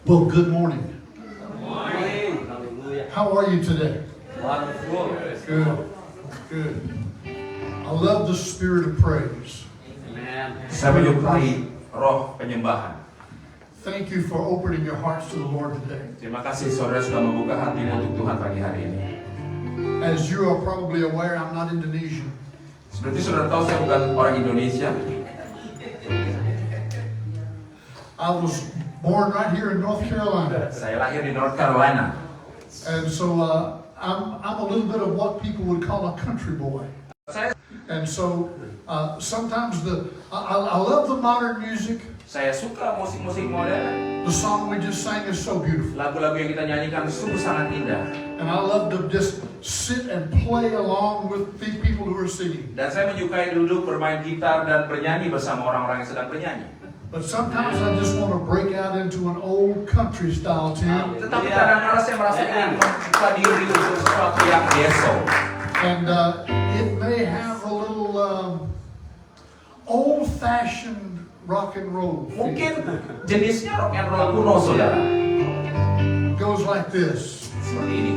Well, good morning. Morning. Hallelujah. How are you today? Wonderful. Good. Good. I love the spirit of praise. Amen. Saya menyukai roh penyembahan. Thank you for opening your hearts to the Lord today. Terima kasih saudara sudah membuka hati untuk Tuhan pagi hari ini. As you are probably aware, I'm not Indonesian. Seperti saudara tahu, saya bukan orang Indonesia. I was born right here in North Carolina. Saya lahir di North Carolina. And so I'm a little bit of what people would call a country boy. And so sometimes I love the modern music. Saya suka musik-musik modern. The song we just sang is so beautiful. Lagu-lagu yang kita nyanyikan sungguh sangat indah. And I love to just sit and play along with the people who are singing. Dan saya menyukai duduk bermain gitar dan bernyanyi bersama orang-orang yang sedang bernyanyi. But sometimes I just want to break out into an old country style tune. Tetapi kadang-kadang saya merasa ingin membuka diri untuk sesuatu yang deso. And it may have a little old-fashioned rock and roll feel. Mungkin jenisnya rock and roll kuno, saudara. It goes like this. Seperti ini.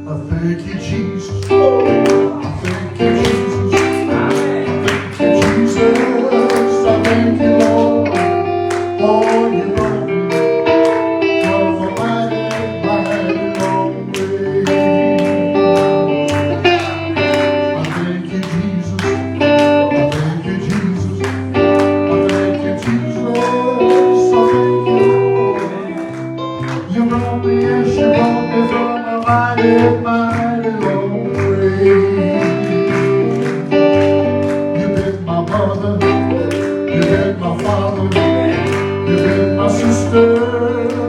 I thank you, Jesus. I thank you, Jesus. Amen. Thank you, Jesus. I thank you, Lord. Oh, you brought me from a mighty, mighty long way. I thank you, Jesus. I thank you, Jesus. I thank you, Jesus. I thank you, Lord. You brought me, yes, you brought me from a mighty, mighty long way. You've been my mother. You've been my father. You've been my sister,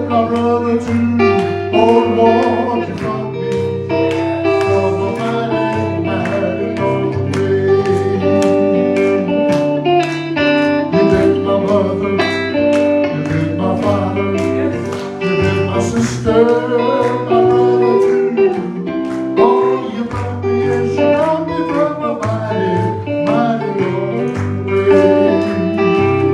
my brother too. Oh Lord, you brought me from a mighty, mighty long way. You've been my mother. You've been my father. You've been my sister, my brother too. Oh, you brought me, yes, you brought me from a mighty, mighty long way.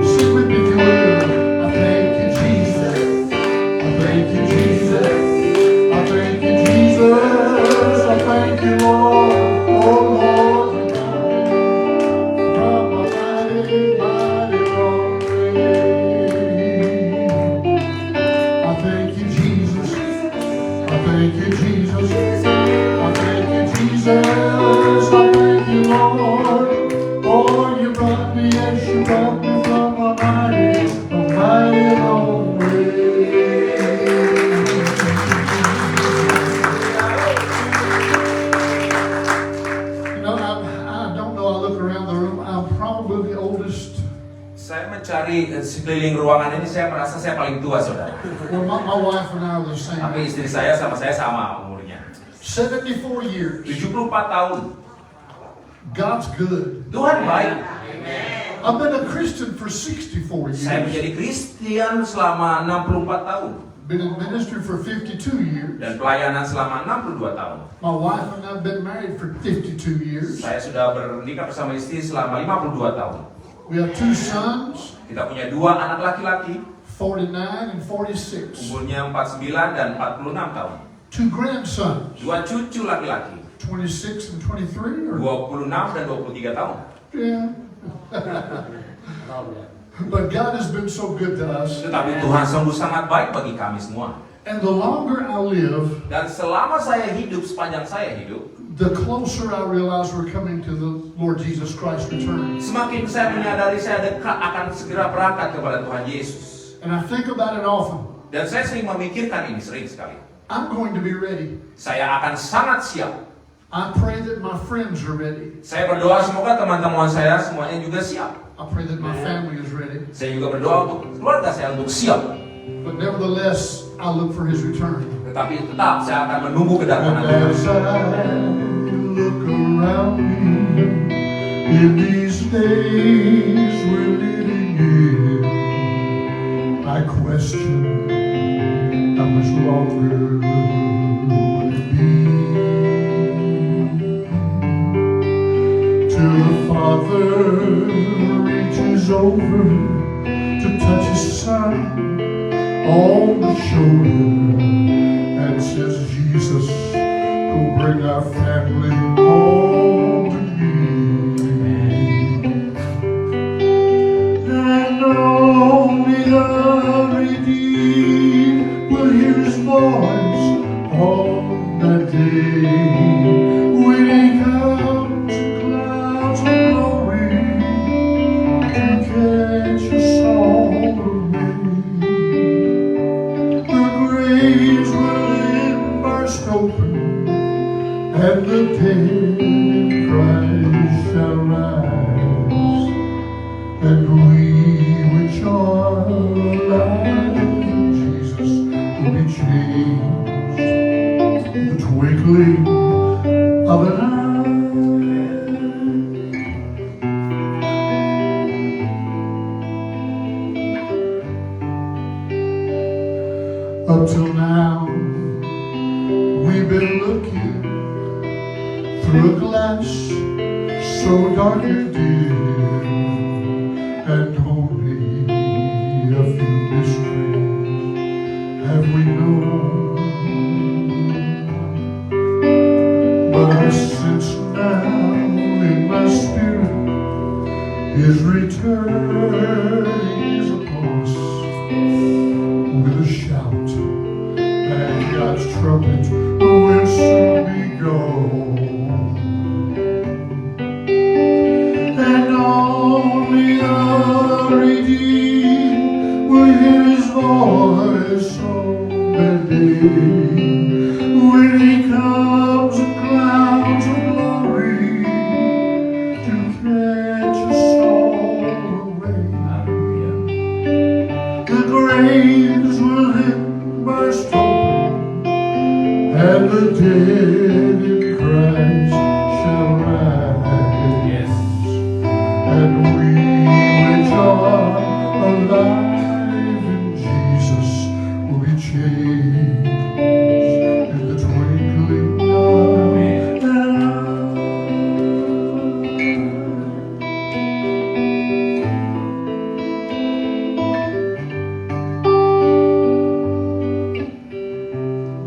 Sing with me if you will. I thank you, Jesus. I thank you, Jesus. I thank you, Jesus. I thank you, Lord. Oh, Lord, you brought me from a mighty, mighty long way. I thank you, Jesus. I thank you, Jesus. I thank you, Jesus. I thank you, Lord. Oh, you brought me, yes, you brought me from a mighty long way. You know, I don't know, I look around the room, I'm probably the oldest. Saya mencari sekeliling ruangan ini, saya merasa saya paling tua, saudara. Well, my wife and I are the same. Tapi istri saya sama umurnya. 74 years. 74 tahun. God's good. Tuhan baik. I've been a Christian for 64 Saya years. menjadi Kristen selama 64 tahun. Been in ministry for 52 years. Dan pelayanan selama 62 tahun. My wife and I have been married for 52 years. Saya sudah bernikah bersama istri selama 52 tahun. We have 2 sons, Kita punya 2 anak laki-laki, 49 and 46. umurnya 49 dan 46 tahun. 2 grandsons, 2 cucu laki-laki, 26 and 23. Or, 26 dan 23 tahun. yeah. But God has been so good to us. Tetapi Tuhan sungguh sangat baik bagi kami semua. And the longer I live, Dan selama saya hidup, sepanjang saya hidup, the closer I realize we're coming to the Lord Jesus Christ's return. semakin saya menyadari saya dekat akan segera berangkat kepada Tuhan Yesus. And I think about it often. Dan saya sering memikirkan ini, sering sekali. I'm going to be ready. Saya akan sangat siap. I pray that my friends are ready. Saya berdoa semoga teman-teman saya semuanya juga siap. I pray that my family is ready. Saya juga berdoa untuk keluarga saya untuk siap. But nevertheless, I look for His return. Tetapi tetap saya akan menunggu kedatangan And Tuhan. as I look around me in these days we're living in, I question how much longer will it be till the Father reaches over to touch His Son on the shoulder and says, Jesus, go bring our family home to me. And only the redeemed will hear his voice on that day when he comes in clouds of glory to catch us all away. The graves will then burst open, and the dead in Christ shall rise, and we which are alive in Jesus will be changed in the twinkling of an eye. Up till now, we've been looking through a glass so dark and dim, and only a few mysteries have we known. But I sense now in my spirit his return is upon us with a shout, and God's trumpet will soon be gone. And only the redeemed will hear his voice on that day when he comes in clouds of glory to catch us all away. The graves will then burst open, and the dead in Christ shall rise. Yes. And we which are alive in Jesus will be changed in the twinkling of an eye.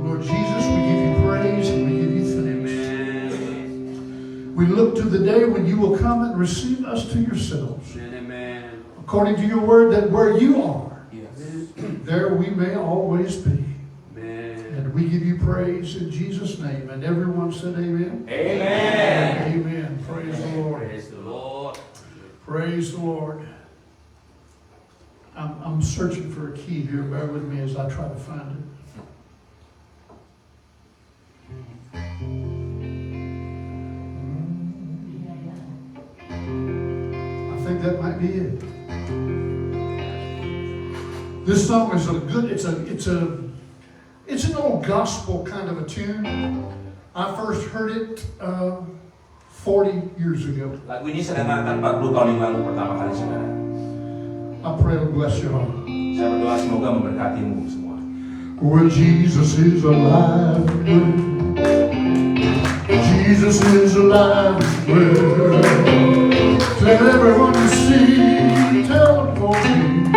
Lord Jesus, we give you praise and we give you thanks. Amen. We look to the day when you will come and receive us to yourselves. Amen. According to your word, that where you are, Yes. there we may always be. Amen. And we give you praise in Jesus' name. And everyone said amen. Amen. Amen. Praise the Lord. Praise the Lord. Praise the Lord. I'm searching for a key here. Bear with me as I try to find it. I think that might be it. This song is a good, it's an old gospel kind of a tune. I first heard it 40 years ago. Lagu ini saya dengarkan 40 tahun yang lalu pertama kali, saudara. I pray to bless your heart. Saya berdoa semoga memberkatimu semua. Where Jesus is alive, Jesus is alive. Tell everyone to see, tell them for me,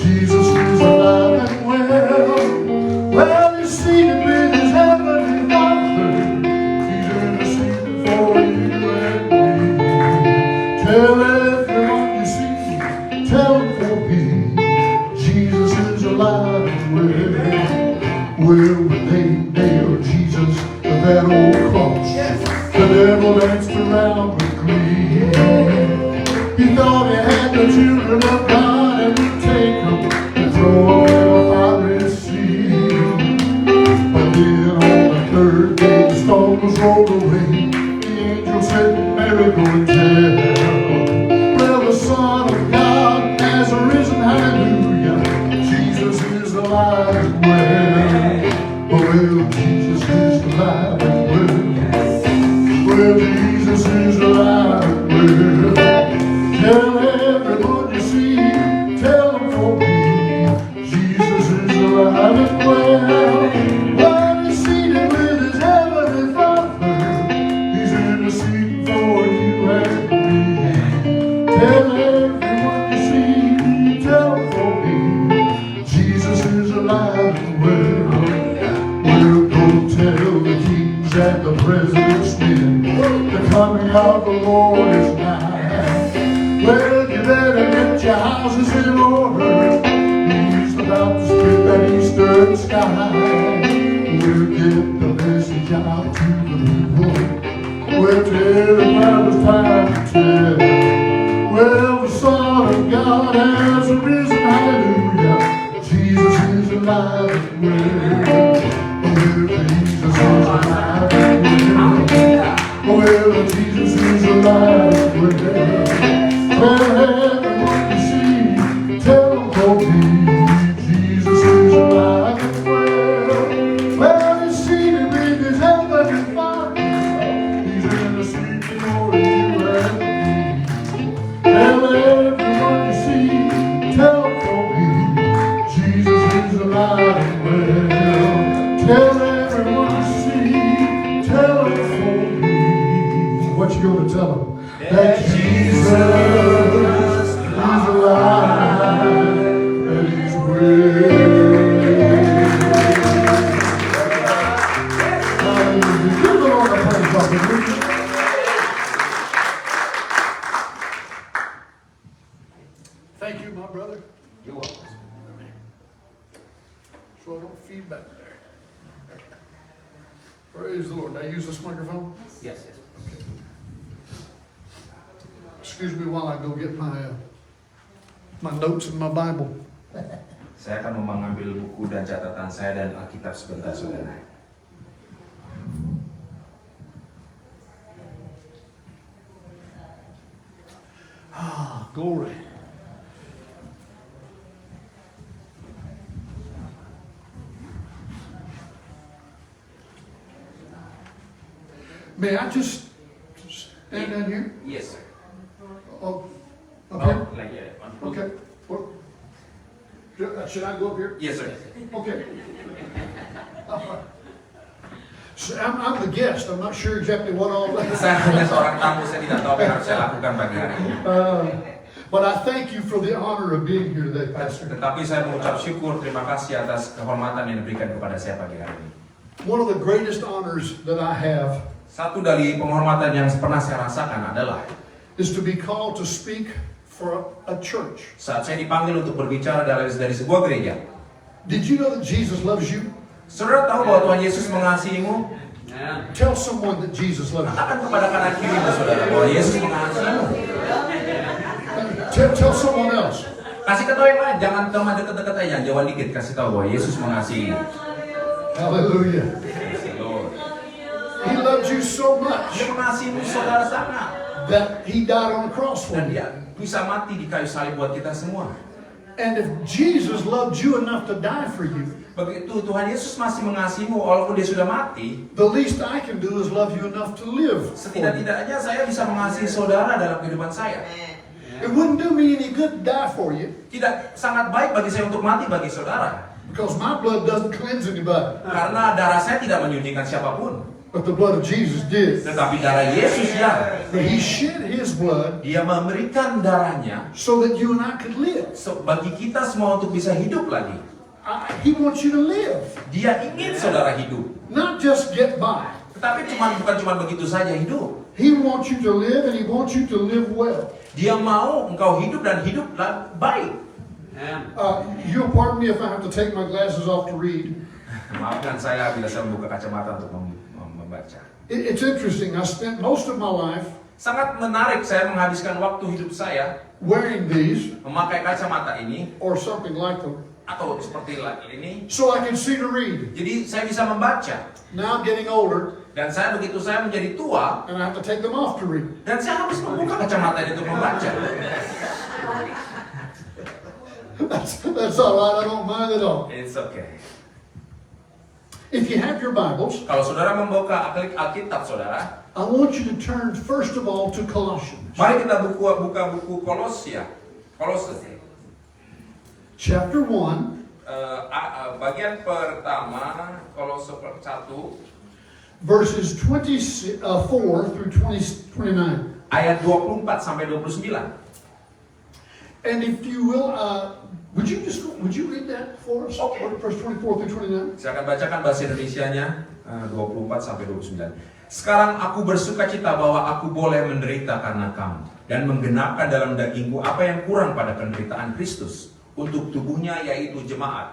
Jesus is alive and well. Well, he's seated with his heavenly Father, he's interceding for you and me. Tell everyone you see, tell them for me, Jesus is alive and well. Where when they nailed Jesus to that old cross, the devil danced around with glee. He thought he had the children of God and would take them and throw them in a fiery sea. But then on the third day the storm was rolled away. The angel said, Mary, go and tell, well, the Son of God has arisen, hallelujah. Jesus is alive and well. Well, Jesus is alive and well. Well, Jesus is alive and well. Tell everyone you see, tell them for me, Jesus is alive and well. While he's seated with his heavenly Father, he's interceding for you and me. Tell everyone you see, tell them for me, Jesus is alive. and the president's men. The coming of the Lord is nigh. Well, you better get your houses in order. He's about to split that eastern sky. We'll get the message out to the people. We'll tell them now it's time to tell. Well, the Son of God has risen, hallelujah. Jesus is alive and well. Jesus is alive and well. Well, Jesus is alive and well. Well, everyone you see, tell them for me, Jesus is alive and well. Well, you see him in his heavenly body. He's in the sleeping over you and me. Tell everyone you see, tell them for me, Jesus is alive and well. Tell everyone you see, tell them for me. What you gonna tell them? That Jesus is alive and he's well. Hallelujah. Give the Lord a praise, brother. Thank you, my brother. You're welcome. So I don't feed back there. Praise the Lord. Now use this microphone. Yes, yes. Excuse me while I go get my notes and my Bible. Saya akan mengambil buku dan catatan saya dan Alkitab sebentar, saudara. Ah, glory. May I just stand down here? Yes, sir. Oh, up here? Like yeah. Okay. Well, should I go up here? Yes, sir. Okay. So I'm the guest. I'm not sure exactly what all that. Saya hanya seorang tamu, saya tidak tahu apa yang harus saya lakukan pagi hari ini. But I thank you for the honor of being here today, Pastor. Tetapi saya mengucap syukur, terima kasih atas kehormatan yang diberikan kepada saya pagi hari ini. One of the greatest honors that I have Satu dari penghormatan yang pernah saya rasakan adalah is to be called to speak for a church. saat saya dipanggil untuk berbicara dari sebuah gereja. Did you know that Jesus loves you? Saudara tahu bahwa Tuhan Yesus mengasihimu? Tell someone that Jesus loves you. Katakan kepada kanan kirimu, saudara, bahwa Yesus mengasihimu. Tell someone else. Kasih tahu yang lain, jangan teman dekat-dekat aja, jauh dikit. Kasih tahu bahwa Yesus mengasihi. Hallelujah. Praise the Lord. He loves you so much Dia mengasihimu, saudara, sangat. that he died on the cross for Dan you. dia bisa mati di kayu salib buat kita semua. And if Jesus loved you enough to die for you, Begitu Tuhan Yesus masih mengasihimu walaupun dia sudah mati, the least I can do is love you enough to live for you. setidak-tidaknya saya bisa mengasihi saudara dalam kehidupan saya. It wouldn't do me any good to die for you, Tidak sangat baik bagi saya untuk mati bagi saudara. because my blood doesn't cleanse anybody, Karena darah saya tidak menyucikan siapapun. but the blood of Jesus did. Tetapi darah Yesus ya, But he shed his blood dia memberikan darahnya so that you and I could live. bagi kita semua untuk bisa hidup lagi. He wants you to live, Dia ingin saudara hidup. not just get by. Tetapi bukan cuma begitu saja hidup. He wants you to live, and he wants you to live well. Dia mau engkau hidup dan hidup baik. You'll pardon me if I have to take my glasses off to read. Maafkan saya bila saya membuka kacamata untuk membaca. It's interesting. I spent most of my life Sangat menarik saya menghabiskan waktu hidup saya wearing these memakai kacamata ini or something like them atau seperti ini. so I can see to read. Jadi saya bisa membaca. Now I'm getting older, Dan begitu saya menjadi tua and I have to take them off to read. dan saya harus membuka kacamata ini untuk membaca. That's all right. I don't mind at all. It's okay. If you have your Bibles, Kalau saudara membuka Alkitab saudara, I want you to turn first of all to Colossians, mari kita buka buku Kolose. chapter 1, Bagian pertama Kolose 1 verses 24 through 29. ayat 24 sampai 29. And if you will, Would you read that for us? Okay. Verse 24 through 29. Saya akan bacakan bahasa Indonesianya 24 sampai 29. Sekarang aku bersukacita bahwa aku boleh menderita karena kamu dan menggenapkan dalam dagingku apa yang kurang pada penderitaan Kristus untuk tubuhnya yaitu jemaat.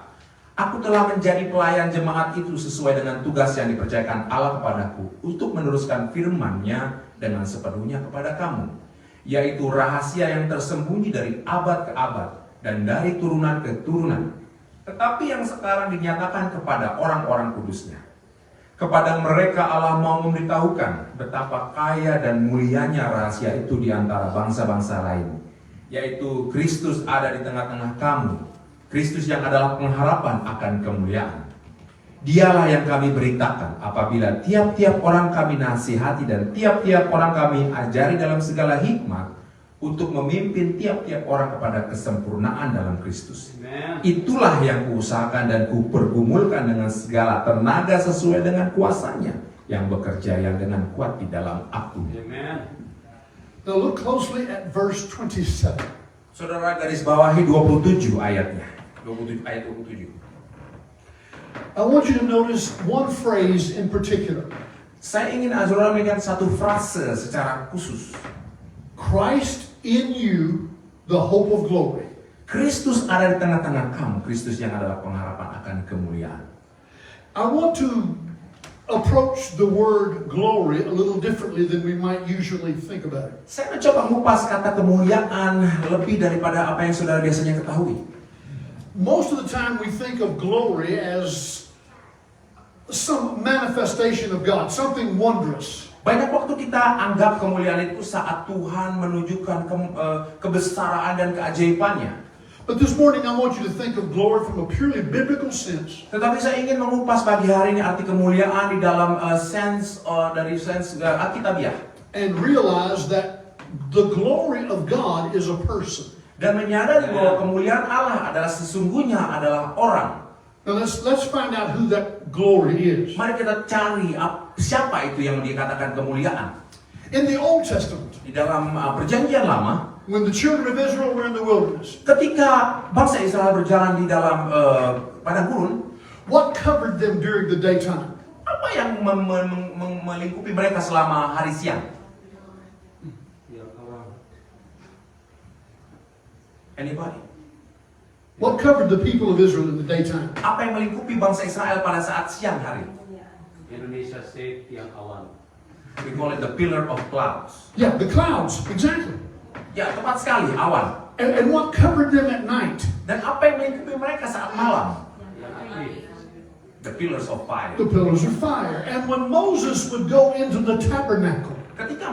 Aku telah menjadi pelayan jemaat itu sesuai dengan tugas yang dipercayakan Allah kepadaku untuk meneruskan firman-Nya dengan sepenuhnya kepada kamu, yaitu rahasia yang tersembunyi dari abad ke abad dan dari turunan ke turunan, tetapi yang sekarang dinyatakan kepada orang-orang kudusnya. Kepada mereka Allah mau memberitahukan betapa kaya dan mulianya rahasia itu di antara bangsa-bangsa lain, yaitu Kristus ada di tengah-tengah kamu, Kristus yang adalah pengharapan akan kemuliaan. Dialah yang kami beritakan apabila tiap-tiap orang kami nasihati dan tiap-tiap orang kami ajari dalam segala hikmat untuk memimpin tiap-tiap orang kepada kesempurnaan dalam Kristus. Amen. Itulah yang kuusahakan dan kupergumulkan dengan segala tenaga sesuai dengan kuasanya yang bekerja yang dengan kuat di dalam aku. Amen. Now look closely at verse 27. Saudara garis bawahi 27 ayatnya. 27 ayat 27. I want you to notice one phrase in particular. Saya ingin saudara melihat satu frase secara khusus. Christ in you, the hope of glory. Kristus ada di tengah-tengah kamu, Kristus yang adalah pengharapan akan kemuliaan. I want to approach the word glory a little differently than we might usually think about it. Saya mencoba mengupas kata kemuliaan lebih daripada apa yang saudara biasanya ketahui. Most of the time we think of glory as some manifestation of God, something wondrous. Banyak waktu kita anggap kemuliaan itu saat Tuhan menunjukkan kebesaran dan keajaibannya. But this morning I want you to think of glory from a purely biblical sense. Tetapi saya ingin mengupas pagi hari ini arti kemuliaan di dalam dari sense Alkitabiah. And realize that the glory of God is a person. Dan menyadari bahwa kemuliaan Allah adalah sesungguhnya adalah orang. Now let's find out who that glory is. Mari kita cari siapa itu yang dikatakan kemuliaan. In the Old Testament, Di dalam perjanjian lama, when the children of Israel were in the wilderness, ketika bangsa Israel berjalan di dalam padang gurun, what covered them during the daytime? apa yang melingkupi mereka selama hari siang? Anybody? What covered the people of Israel in the daytime? Apa yang melingkupi bangsa Israel pada saat siang hari? Indonesia say tiang awan. We call it the pillar of clouds. Yeah, the clouds, exactly. Ya, tepat sekali, awan. And what covered them at night? Dan apa yang melingkupi mereka saat malam? Yang api. The pillars of fire. The pillars of fire. And when Moses would go into the tabernacle, Ketika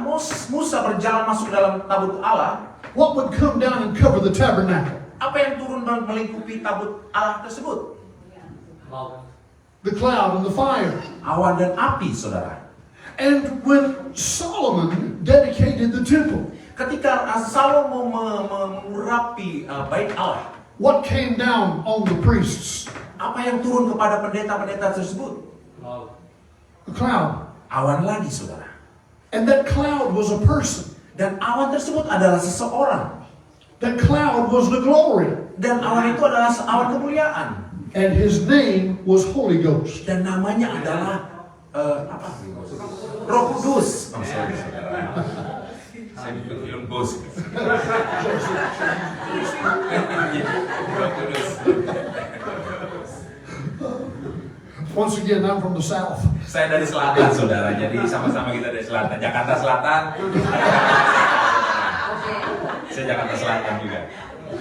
Musa berjalan masuk ke dalam tabut Allah, what would come down and cover the tabernacle? apa yang turun dan melingkupi tabut Allah tersebut? Cloud. The cloud and the fire. Awan dan api, saudara. And when Solomon dedicated the temple, Ketika Salomo mengurapi bait Allah, what came down on the priests? apa yang turun kepada pendeta-pendeta tersebut? Cloud. The cloud. Awan lagi, saudara. And that cloud was a person. Dan awan tersebut adalah seseorang. That cloud was the glory. Dan awan itu adalah awan kemuliaan. And his name was Holy Ghost. Dan namanya adalah apa? Roh Kudus. Oh, sorry, saudara. Saya bikin film bos. Roh Kudus. Once again, I'm from the South. Saya dari selatan, saudara. Jadi sama-sama kita dari selatan. Jakarta Selatan. Saya Jakarta Selatan juga.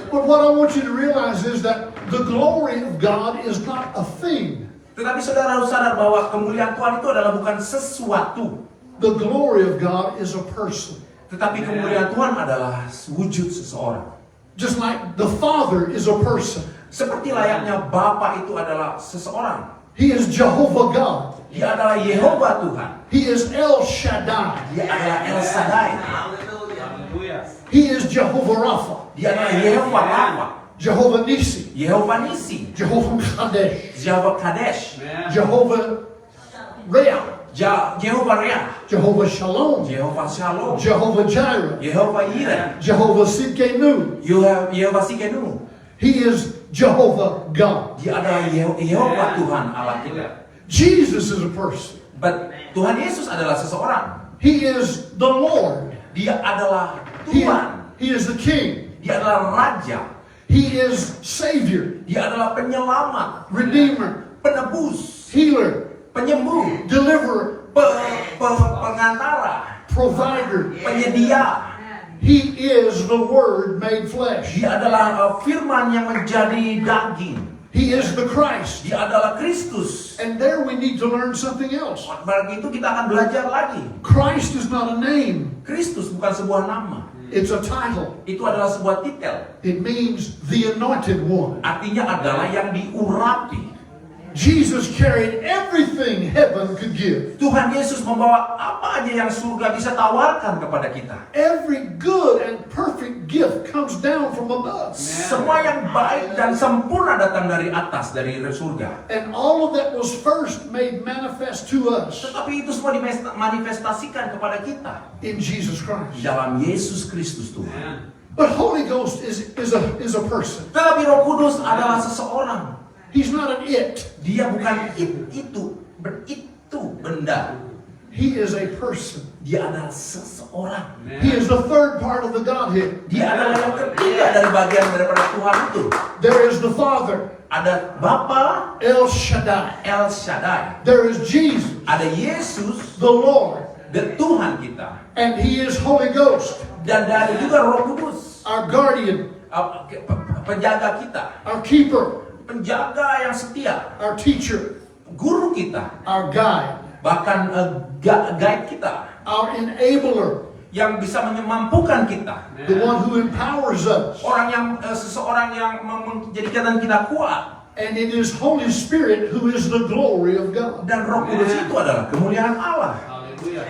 But what I want you to realize is that the glory of God is not a thing. Tetapi saudara harus sadar bahwa kemuliaan Tuhan itu adalah bukan sesuatu. The glory of God is a person. Tetapi kemuliaan Tuhan adalah wujud seseorang. Just like the Father is a person. Seperti layaknya Bapa itu adalah seseorang. He is Jehovah God. Dia adalah Yehova Tuhan. He is El Shaddai. Dia adalah El Shaddai. Haleluya. He is Jehovah Rapha. Dia adalah Yehova Rafa. Jehovah Nissi. Yehova Nisi. Jehovah Kadesh. Jehovah Kadesh. Jehovah Rea. Jehovah Rea. Jehovah Shalom. Jehovah Shalom. Jehovah Jireh. Jehovah Yireh. Jehovah Sidkenu. Jehovah Sikenu. He is Jehovah God. Dia adalah Yehova Tuhan Allah kita. Jesus is a person. But Tuhan Yesus adalah seseorang. He is the Lord. Dia adalah He, Tuhan. he is the King. Dia adalah Raja. He is Savior, Dia adalah penyelamat, Redeemer, penebus, Healer, penyembuh, Deliverer, pengantara, Provider. penyedia. He is the Word made flesh. Dia adalah firman yang menjadi daging. He is the Christ. Dia adalah Kristus. And there we need to learn something else. Bagi itu kita akan belajar lagi. Christ is not a name. Kristus bukan sebuah nama. It's a title. Itu adalah sebuah titel. It means the anointed one. Artinya adalah yang diurapi. Jesus carried everything heaven could give. Tuhan Yesus membawa apa aja yang surga bisa tawarkan kepada kita. Every good and perfect gift comes down from above. Semua yang baik dan sempurna datang dari atas, dari surga. And all of that was first made manifest to us Tetapi itu semua dimanifestasikan kepada kita in Jesus di Christ. dalam Yesus Kristus Tuhan. But Holy Ghost is a person. Tetapi Roh Kudus adalah seseorang. He's not an it. Dia bukan itu benda. He is a person. Dia adalah seseorang. He is the third part of the Godhead. Dia adalah yang ketiga dari bagian daripada Tuhan itu. There is the Father, Ada Bapa El Shaddai. El Shaddai. There is Jesus, Ada Yesus, the Lord. dan Tuhan kita. And He is Holy Ghost, Dan ada juga Roh Kudus, our guardian, penjaga kita, our keeper, penjaga yang setia, our teacher, guru kita, our guide, bahkan guide kita, our enabler, yang bisa memampukan kita, the one who empowers us. seseorang yang menjadikan kita kuat. And it is Holy Spirit who is the glory of God. Dan Roh Kudus itu adalah kemuliaan Allah.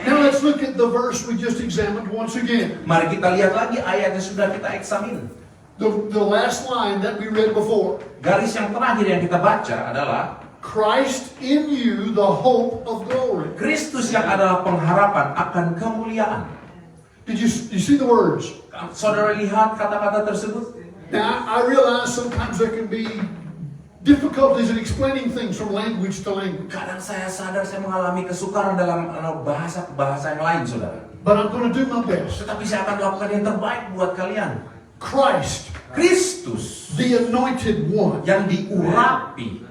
Now let's look at the verse we just examined once again. Mari kita lihat lagi ayat yang sudah kita eksamin. The last line that we read before. Garis yang terakhir yang kita baca adalah Christ in you, the hope of glory. Kristus yang adalah pengharapan akan kemuliaan. Did you see the words? Saudara lihat kata-kata tersebut? Now, I realize sometimes there can be difficulties in explaining things from language to language. Kadang saya sadar saya mengalami kesukaran dalam bahasa yang lain, saudara. But I'm going to do my best. Tetapi saya akan melakukan yang terbaik buat kalian. Christ, Kristus the anointed one, yang diurapi,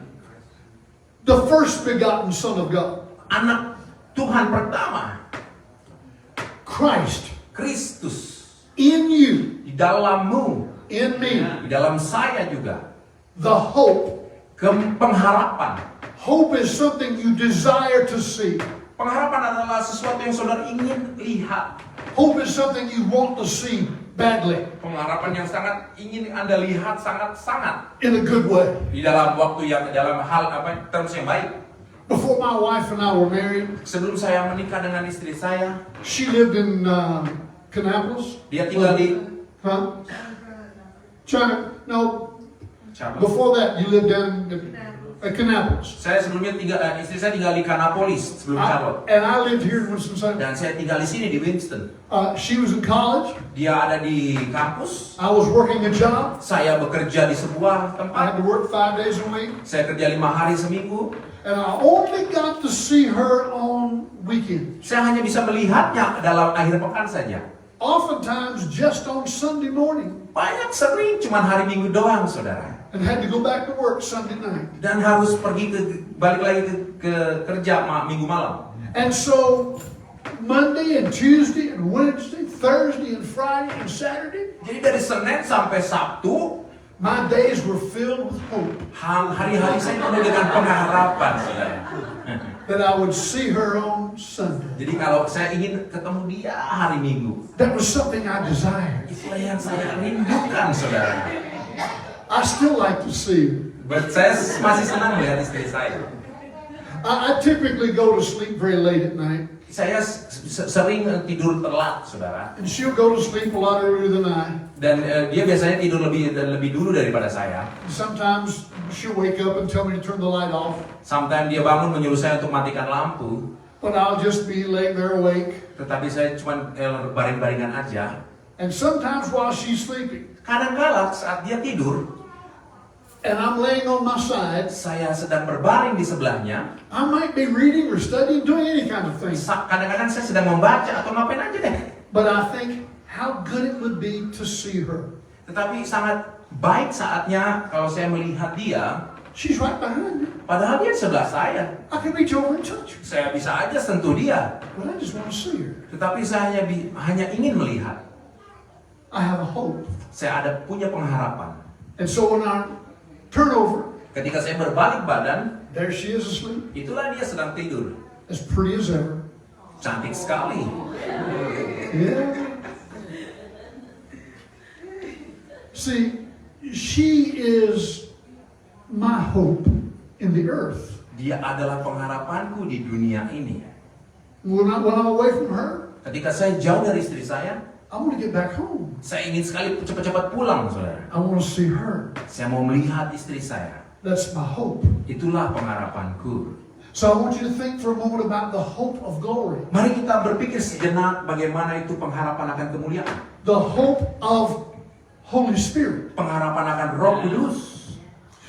the first begotten Son of God. anak Tuhan pertama. Christ, Kristus in you, di dalammu, in me, di dalam saya juga. the hope. Pengharapan. Hope is something you desire to see. Pengharapan adalah sesuatu yang saudara ingin lihat. Hope is something you want to see badly, Pengharapan yang sangat ingin Anda lihat sangat-sangat in a good way. di dalam waktu yang dalam hal terms yang baik. Before my wife and I were married, Sebelum saya menikah dengan istri saya, she lived in Kannapolis. dia tinggal di Huh? China? No. siapa? Before that, you lived down at Kannapolis. Saya sebelumnya istri saya tinggal di Kannapolis sebelum Charlotte. And I lived here in Winston-Salem. Dan saya tinggal di sini di Winston. She was in college. Dia ada di kampus. I was working a job. Saya bekerja di sebuah I tempat. had to work 5 days a week. Saya kerja 5 hari seminggu. And I only got to see her on weekends. Saya hanya bisa melihatnya dalam akhir pekan saja. Oftentimes just on Sunday morning. Banyak sering cuman hari Minggu doang, saudara. And had to go back to work Sunday night. Dan harus balik lagi ke kerja Minggu malam. And so Monday and Tuesday and Wednesday, Thursday and Friday and Saturday, Jadi dari Senin sampai Sabtu, my days were filled with hope hari-hari saya penuh dengan pengharapan, saudara. that I would see her on Sunday. Jadi kalau saya ingin ketemu dia hari Minggu, That was something I desired. itulah yang saya rindukan, saudara. I still like to see her. But saya masih senang melihat istri saya. I typically go to sleep very late at night. Saya sering tidur telat, saudara. And she'll go to sleep a lot earlier than I. Dan dia biasanya tidur lebih dulu daripada saya. Sometimes she'll wake up and tell me to turn the light off. Sometimes dia bangun menyuruh saya untuk matikan lampu. But I'll just be laying there awake. Tetapi saya cuma baring-baringan aja. And sometimes while she's sleeping, Kadang-kala saat dia tidur, and I'm laying on my side, saya sedang berbaring di sebelahnya. I might be reading or studying, doing any kind of thing. Kadang-kadang saya sedang membaca atau ngapain aja deh. But I think how good it would be to see her. Tetapi sangat baik saatnya kalau saya melihat dia, She's right behind me. padahal dia sebelah saya. I can reach over and touch her. Saya bisa aja sentuh dia, But I just want to see her. tetapi saya hanya ingin melihat. I have a hope. Saya punya pengharapan. And so when I turn over, Ketika saya berbalik badan, there she is asleep, itulah dia sedang tidur. as pretty as ever. Cantik sekali. Yeah. See, she is my hope in the earth. Dia adalah pengharapanku di dunia ini. When I'm away from her, Ketika saya jauh dari istri saya, I want to get back home. saya ingin sekali cepat-cepat pulang, saudara. I want to see her. Saya mau melihat istri saya. That's my hope. Itulah pengharapanku. So I want you to think for a moment about the hope of glory. Mari kita berpikir sejenak bagaimana itu pengharapan akan kemuliaan. The hope of Holy Spirit. Pengharapan akan Roh Kudus.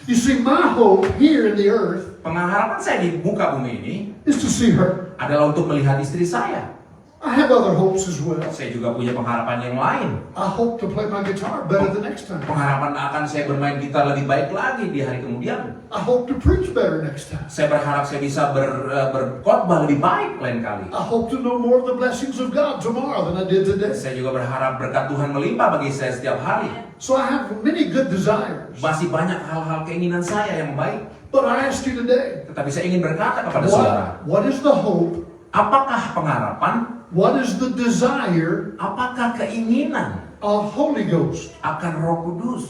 You see, my hope here in the earth Pengharapan saya di muka bumi ini is to see her. adalah untuk melihat istri saya. I have other hopes as well. Saya juga punya pengharapan yang lain. I hope to play my guitar better the next time. Pengharapan akan saya bermain gitar lebih baik lagi di hari kemudian. I hope to preach better next time. Saya berharap saya bisa berkhotbah lebih baik lain kali. I hope to know more of the blessings of God tomorrow than I did today. Saya juga berharap berkat Tuhan melimpah bagi saya setiap hari. So I have many good desires. Masih banyak hal-hal keinginan saya yang baik. But I ask you today, Tetapi saya ingin berkata kepada saudara, what is the hope? apakah pengharapan, What is the desire apakah keinginan of Holy Ghost? akan Roh Kudus?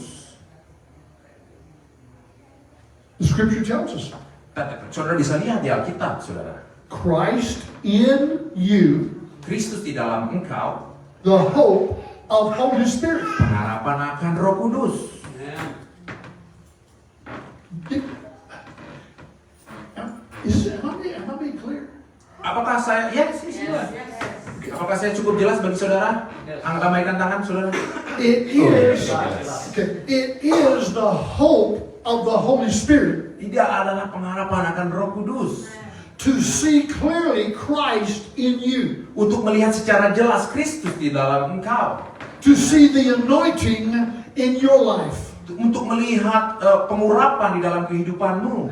The scripture tells us. Saudara bisa lihat di Alkitab, saudara. Christ in you, Kristus di dalam engkau, the hope of Holy Spirit. pengharapan akan Roh Kudus. Am I being clear? Apakah saya, apakah saya cukup jelas bagi saudara? Lambaikan tangan, saudara. It is, okay, it is the hope of the Holy Spirit Tidak adalah pengharapan akan Roh Kudus. to see clearly Christ in you, Untuk melihat secara jelas Kristus di dalam engkau. to see the anointing in your life. Untuk melihat pengurapan di dalam kehidupanmu.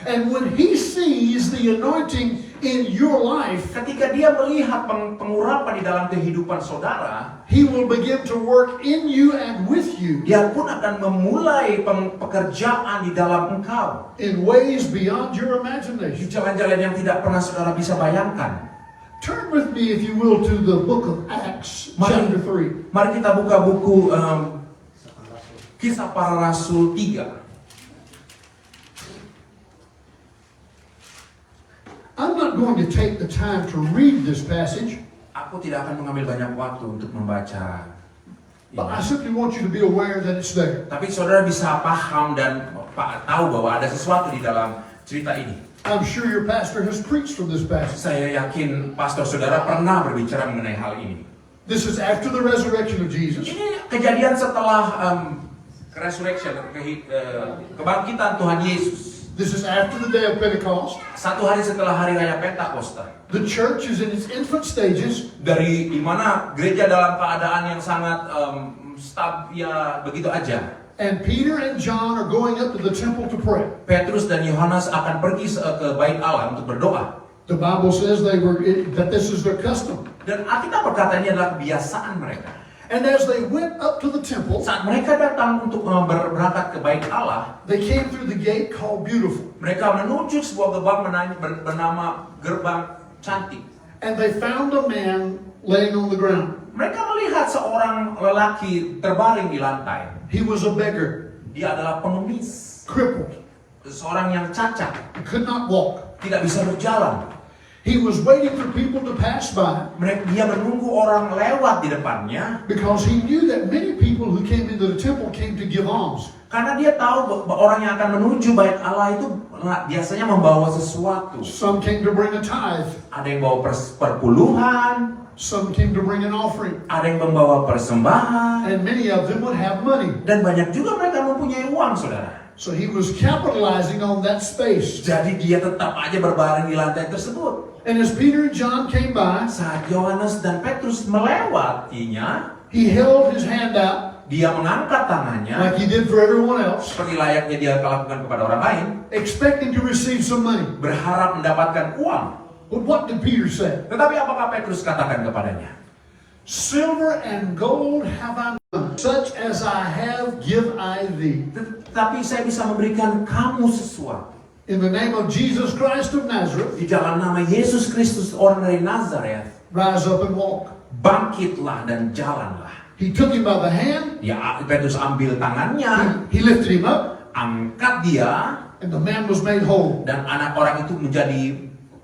And when He sees the anointing in your life, Ketika dia melihat pengurapan di dalam kehidupan saudara, He will begin to work in you and with you dia pun akan memulai pekerjaan di dalam engkau. in ways beyond your Di imagination. jalan-jalan yang tidak pernah saudara bisa bayangkan. Turn with me, if you will, to the book of Acts, chapter 3. Mari kita buka buku Kisah Para Rasul 3. I'm not going to take the time to read this passage, Aku tidak akan mengambil banyak waktu untuk membaca but I ini. simply want you to be aware that it's there. Tapi saudara bisa paham dan tahu bahwa ada sesuatu di dalam cerita ini. I'm sure your pastor has preached from this passage. Saya yakin pastor saudara pernah berbicara mengenai hal ini. This is after the resurrection of Jesus. Ini kejadian setelah resurrection, kebangkitan Tuhan Yesus. This is after the day of Pentecost. Satu hari setelah hari raya Pentakosta. The church is in its infant stages. Dari dimana gereja dalam keadaan yang sangat begitu aja. And Peter and John are going up to the temple to pray. Petrus dan Yohanes akan pergi ke bait Allah untuk berdoa. The Bible says that this is their custom. Dan Alkitab berkata ini adalah kebiasaan mereka. And as they went up to the temple, Saat mereka datang untuk berangkat ke bait Allah, they came through the gate called Beautiful. mereka menuju sebuah gerbang bernama Gerbang Cantik. And they found a man laying on the ground. Mereka melihat seorang lelaki terbaring di lantai. He was a beggar, Dia adalah pengemis, crippled, seorang yang cacat, he could not walk. tidak bisa berjalan. He was waiting for people to pass by Dia menunggu orang lewat di depannya because he knew that many people who came into the temple came to give alms. karena dia tahu bahwa orang yang akan menuju bait Allah itu biasanya membawa sesuatu. Some came to bring a tithe. Ada yang bawa perpuluhan, Some came to bring an offering. ada yang membawa persembahan, And many of them would have money. dan banyak juga mereka mempunyai uang, saudara. So he was capitalizing on that space. Jadi dia tetap aja berbaring di lantai tersebut. And as Peter and John came by, Saat Yohanes dan Petrus melewatinya, he held his hand out dia mengangkat tangannya like he did for everyone else, seperti layaknya dia lakukan kepada orang lain, expecting to receive some money. berharap mendapatkan uang. But what did Peter say? Tetapi apakah Petrus katakan kepadanya? Silver and gold have I none, such as I have give I thee. Tetapi saya bisa memberikan kamu sesuatu. In the name of Jesus Christ of Nazareth, Di dalam nama Yesus Kristus orang dari Nazaret, rise up and walk. bangkitlah dan jalanlah. He took him by the hand, Ya, Petrus ambil tangannya, he lifted him up, angkat dia, and the man was made whole. dan anak orang itu menjadi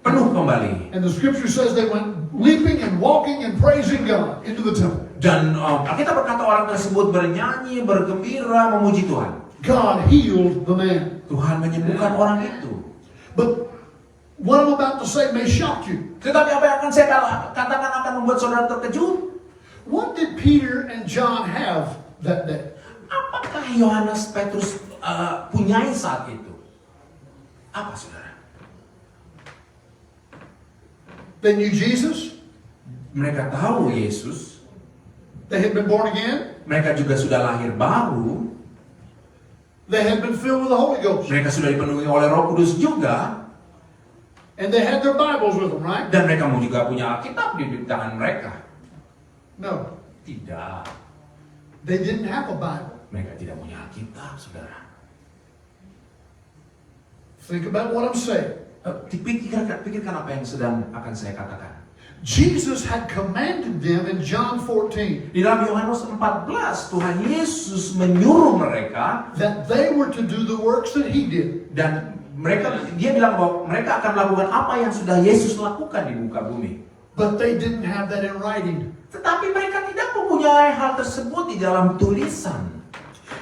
penuh kembali. And the scripture says they went leaping and walking and praising God into the temple. Dan kita berkata orang tersebut bernyanyi, bergembira, memuji Tuhan. God healed the man. Tuhan menyembuhkan orang itu. But what I'm about to say may shock you. Tetapi apa yang akan saya katakan akan membuat saudara terkejut. What did Peter and John have that day? Apakah Yohanes Petrus punyai saat itu? Apa saudara? They knew Jesus. Mereka tahu Yesus. They had been born again. Mereka juga sudah lahir baru. They had been filled with the Holy Ghost. Mereka sudah dipenuhi oleh Roh Kudus juga. And they had their Bibles with them, right? Dan mereka juga punya Alkitab di tangan mereka. No. Tidak. They didn't have a Bible. Mereka tidak punya Alkitab, saudara. Think about what I'm saying. Pikirkan apa yang sedang akan saya katakan. Jesus had commanded them in John 14 Di dalam Yohanes 14, Tuhan Yesus menyuruh mereka that they were to do the works that he did. dan dia bilang bahwa mereka akan melakukan apa yang sudah Yesus lakukan di muka bumi. But they didn't have that in writing. Tetapi mereka tidak mempunyai hal tersebut di dalam tulisan.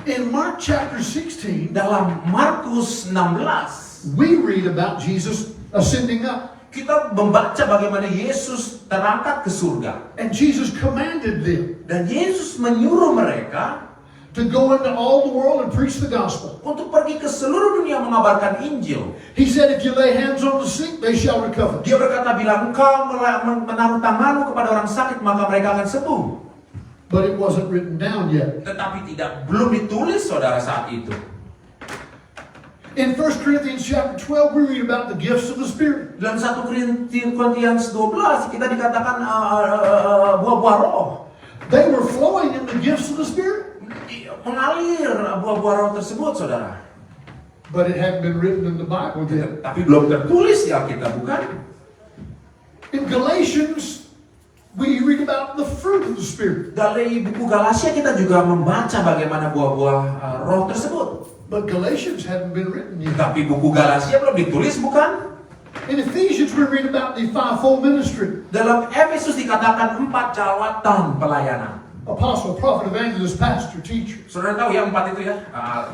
In Mark chapter 16, Dalam Markus 16, we read about Jesus ascending up. kita membaca bagaimana Yesus terangkat ke surga. And Jesus commanded them Dan Yesus menyuruh mereka to go into all the world and preach the gospel. untuk pergi ke seluruh dunia mengabarkan Injil. He said, if you lay hands on the sick, they shall recover. Dia berkata, bila engkau menaruh tanganmu kepada orang sakit, maka mereka akan sembuh. But it wasn't written down yet. Tetapi belum ditulis saudara saat itu. In 1 Corinthians chapter 12, we read about the gifts of the Spirit. Dalam 1 Korintians 12 kita dikatakan buah-buah roh. They were flowing in the gifts of the Spirit. Mengalir buah-buah roh tersebut, saudara. But it hadn't been written in the Bible yet. Tapi belum tertulis di Alkitab, bukan? In Galatians, we read about the fruit of the Spirit. Dari buku Galatia kita juga membaca bagaimana buah-buah roh tersebut. But Galatians hadn't been written yet. Tapi buku Galatia belum ditulis, bukan? In Ephesians, we read about the fivefold ministry. Dalam Efesus dikatakan 4 jawatan pelayanan. Apostle, prophet, evangelist, pastor, teacher. Saudara tahu ya 4 itu ya?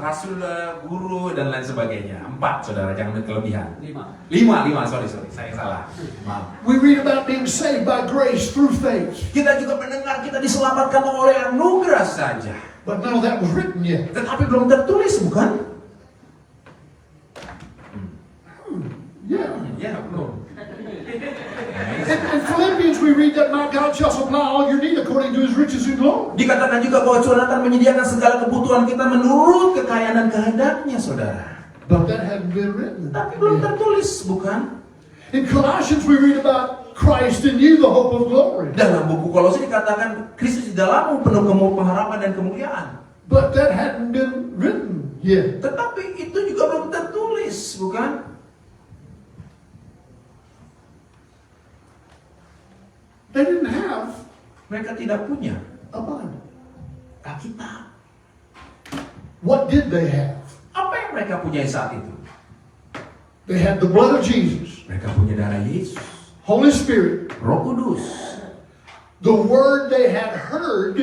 Rasul, guru, dan lain sebagainya. 4, saudara, jangan kelebihan. 5, sorry, saya salah. Maaf. We read about being saved by grace through faith. Kita juga mendengar kita diselamatkan oleh anugerah saja. But none of that was written yet. Tetapi belum tertulis, bukan? Yeah. Ya, belum. In Philippians, we read that my God shall supply all your need according to his riches in glory. Dikatakan juga bahwa Tuhan akan menyediakan segala kebutuhan kita menurut kekayaan dan kehendaknya, saudara. But that hadn't been written. Tapi belum yet. tertulis, bukan? In Colossians, we read about Christ in you, the hope of glory. Dalam buku Kolose dikatakan Kristus di dalammu penuh pengharapan dan kemuliaan. But that hadn't been written yet. Tetapi itu juga belum tertulis, bukan? They didn't have Mereka tidak punya a Bible. Alkitab. What did they have? Apa yang mereka punyai saat itu? They had the blood of Jesus, Mereka punya darah Yesus, Holy Spirit, Roh Kudus, the word they had heard.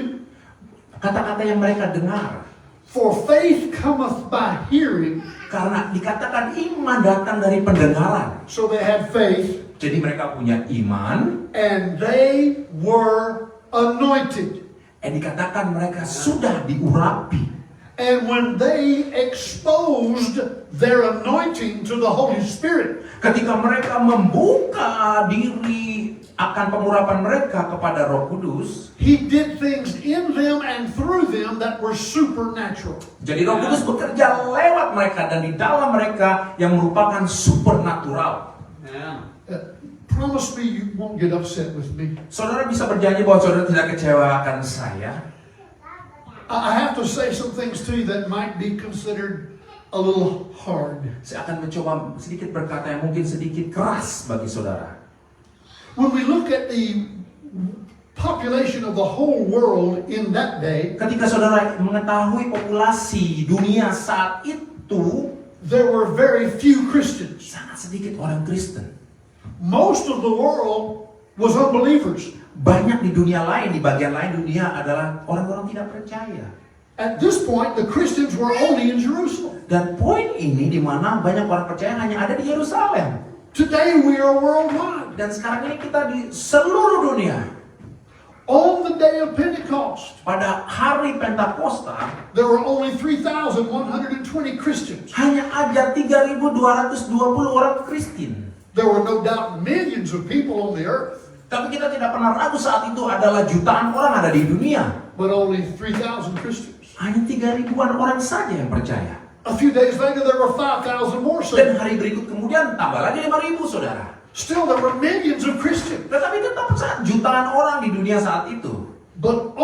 kata-kata yang mereka dengar. For faith cometh by hearing. Karena dikatakan iman datang dari pendengaran. So they had faith. Jadi mereka punya iman. And they were anointed. Dikatakan mereka sudah diurapi. And when they exposed their anointing to the Holy Spirit, Ketika mereka membuka diri akan pengurapan mereka kepada Roh Kudus, He did things in them and through them that were supernatural. jadi Roh Kudus bekerja lewat mereka dan di dalam mereka yang merupakan supernatural. Amen. Promise me you won't get upset with me. Saudara bisa berjanji bahwa saudara tidak kecewakan saya. I have to say some things to you that might be considered a little hard. Saya akan mencoba sedikit berkata yang mungkin sedikit keras bagi saudara. When we look at the population of the whole world in that day, Ketika saudara mengetahui populasi dunia saat itu, there were very few Christians. sangat sedikit orang Kristen. Most of the world was unbelievers. Banyak di dunia lain, di bagian lain dunia adalah orang-orang tidak percaya. At this point, the Christians were only in Jerusalem. Dan poin ini di mana banyak orang percaya hanya ada di Yerusalem. Today we are worldwide. Dan sekarang ini kita di seluruh dunia. On the day of Pentecost, Pada hari Pentakosta, there were only 3,120 Christians. hanya ada 3.220 orang Kristen. There were no doubt millions of people on the earth, Tapi kita tidak pernah ragu saat itu adalah jutaan orang ada di dunia. but only 3,000 Christians. Hanya 3.000-an orang saja yang percaya. A few days later, there were 5,000 more Dan saved. hari berikut kemudian tambah lagi 5.000 saudara. Still, there were millions of Christians. Tetapi tetap saat jutaan orang di dunia saat itu. But,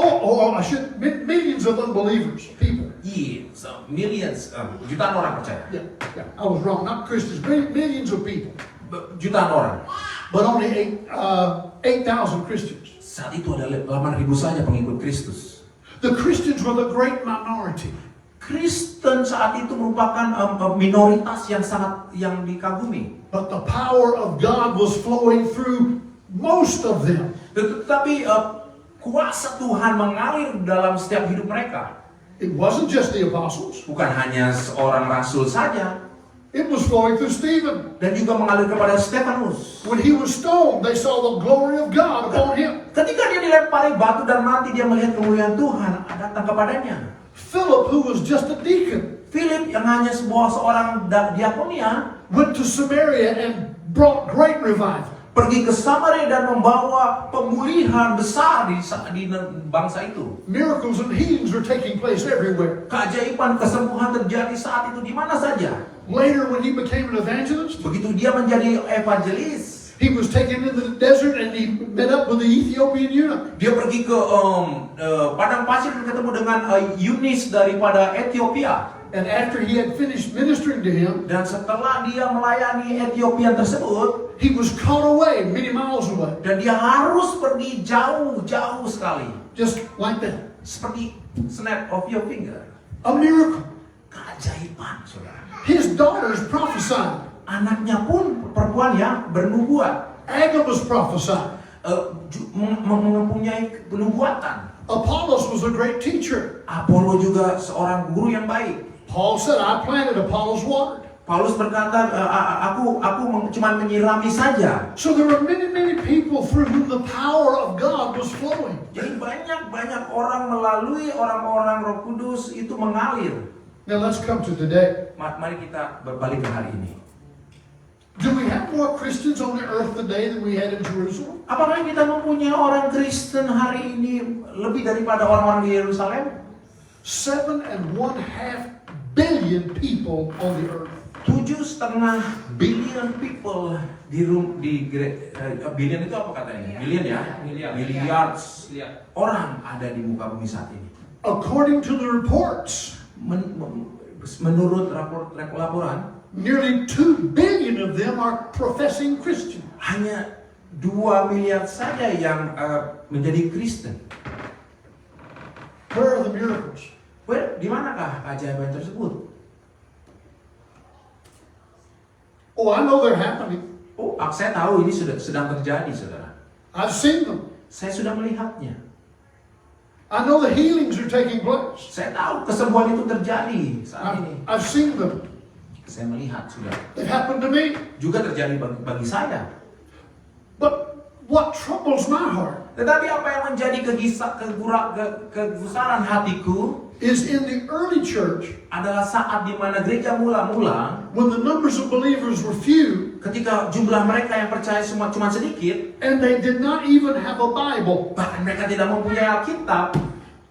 millions of unbelievers, people. Yes, millions, jutaan orang percaya. Yeah, I was wrong. Not Christians, millions of people. Jutaan orang. But only 8,000 Christians. Saat itu ada 8.000 saja pengikut Kristus. The Christians were the great minority. Kristen saat itu merupakan minoritas yang dikagumi. But the power of God was flowing through most of them. Tetapi kuasa Tuhan mengalir dalam setiap hidup mereka. It wasn't just the apostles. Bukan hanya seorang rasul saja. It was flowing through Stephen. Dan juga mengalir kepada Stefanus. When he was stoned, they saw the glory of God upon him. Ketika dia dilempari batu dan mati, dia melihat kemuliaan Tuhan datang kepadanya. Philip, who was just a deacon, Philip yang hanya seorang diakonia, went to Samaria and brought great revival. pergi ke Samaria dan membawa pemulihan besar di bangsa itu. Miracles and healings were taking place everywhere. Keajaiban kesembuhan terjadi saat itu di mana saja. Later, when he became an evangelist, Begitu dia menjadi evangelis, he was taken into the desert and he met up with the Ethiopian eunuch. dia pergi ke padang pasir dan ketemu dengan Yunis daripada Ethiopia. And after he had finished ministering to him, Dan setelah dia melayani Ethiopia tersebut, he was caught away many miles away. dan dia harus pergi jauh-jauh sekali. Just like that. Seperti snap of your finger. A miracle. Keajaiban, saudara. His daughters prophesied. Anaknya pun perempuan yang bernubuat. Agabus prophesied. Mempunyai penubuatan. Apollos was a great teacher. Apollo juga seorang guru yang baik. Paul said, I planted, Apollos watered. Paulus berkata, aku cuma menyirami saja. So there were many, many people through whom the power of God was flowing. Jadi banyak orang melalui orang-orang Roh Kudus itu mengalir. Now let's come to today. Mari kita berbalik ke hari ini. Do we have more Christians on the earth today than we had in Jerusalem? Apakah kita mempunyai orang Kristen hari ini lebih daripada orang-orang di Yerusalem? 7.5 billion people on the earth. 7,5 billion people billion itu apa katanya? Billion ya? Milliards orang ada di muka bumi saat ini. According to the reports, Menurut laporan, nearly 2 billion of them are professing Christian. hanya 2 miliar saja yang menjadi Kristen. Where are the miracles? Di manakah keajaiban tersebut? Oh, I know they're happening. Oh, saya tahu ini sedang terjadi, saudara. I've seen them. Saya sudah melihatnya. I know the healings are taking place. Saya tahu kesembuhan itu terjadi saat ini. I've seen them. Saya melihat sudah. It happened to me. Juga terjadi bagi saya. But what troubles my heart Tetapi apa yang menjadi kegusaran hatiku is in the early church, adalah saat di mana gereja mula-mula, when the numbers of believers were few, ketika jumlah mereka yang percaya cuma sedikit, and they did not even have a Bible. bahkan mereka tidak mempunyai Alkitab,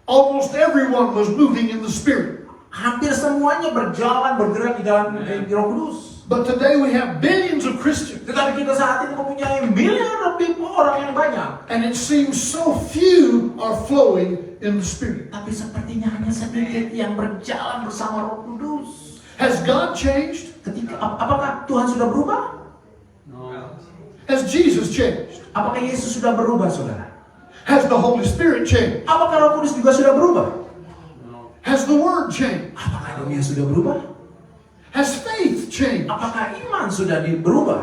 Almost everyone was moving in the Spirit. hampir semuanya bergerak di dalam Roh Kudus. But today we have billions of Christians, Tetapi kita saat ini mempunyai miliar lebih orang yang banyak. and it seems so few are flowing in the Spirit. Tapi sepertinya hanya sedikit yang berjalan bersama Roh Kudus. Has God changed? Apakah Tuhan sudah berubah? No. Has Jesus changed? Apakah Yesus sudah berubah, saudara? Has the Holy Spirit changed? Apakah Roh Kudus juga sudah berubah? No. Has the Word changed? Apakah dunia sudah berubah? Has faith changed? Apakah iman sudah berubah?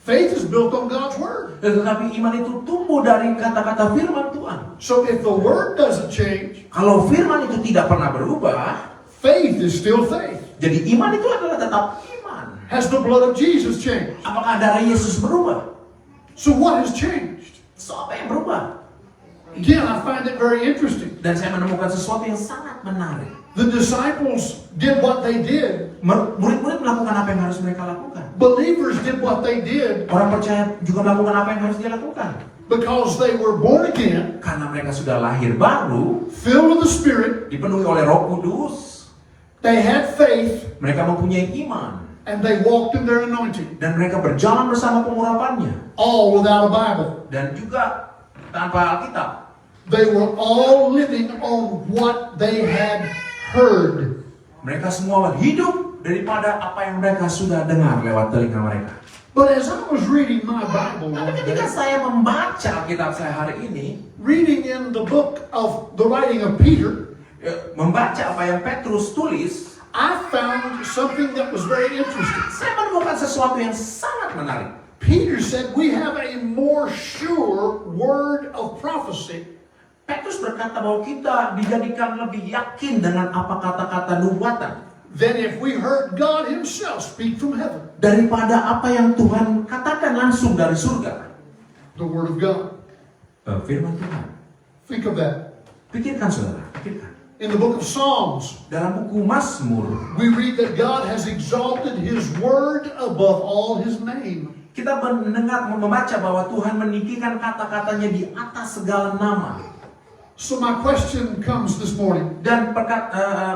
Faith is built on God's Word. Tetapi iman itu tumbuh dari kata-kata firman Tuhan. So if the Word doesn't change, Kalau firman itu tidak pernah berubah, faith is still faith. jadi iman itu adalah tetap iman. Has the blood of Jesus changed? Apakah darah Yesus berubah? So what has changed? So apa yang berubah? Again, I find it very interesting. Dan saya menemukan sesuatu yang sangat menarik. The disciples did what they did. Murid-murid melakukan apa yang harus mereka lakukan. Believers did what they did Orang percaya juga melakukan apa yang harus dia lakukan. because they were born again, Karena mereka sudah lahir baru, filled with the Spirit, dipenuhi oleh Roh Kudus, they had faith, mereka mempunyai iman, and they walked in their anointing. dan mereka berjalan bersama pengurapannya, All without a Bible. dan juga tanpa Alkitab. They were all living on what they had heard. Mereka semua hidup daripada apa yang mereka sudah dengar lewat telinga mereka. But as I was reading my Bible one Tapi ketika day, saya membaca Alkitab saya hari ini, reading in the book of the writing of Peter, membaca apa yang Petrus tulis, I found something that was very interesting. saya menemukan sesuatu yang sangat menarik. Peter said we have a more sure word of prophecy Petrus berkata bahwa kita dijadikan lebih yakin dengan apa kata-kata nubuatan than if we heard God himself speak from heaven. daripada apa yang Tuhan katakan langsung dari surga. The word of God. Firman Tuhan. Think of that. Pikirkan saudara, pikirkan. In the book of Psalms, Dalam buku Mazmur, we read that God has exalted his word above all his name. kita mendengar, membaca bahwa Tuhan meninggikan kata-katanya di atas segala nama. So my question comes this morning. Dan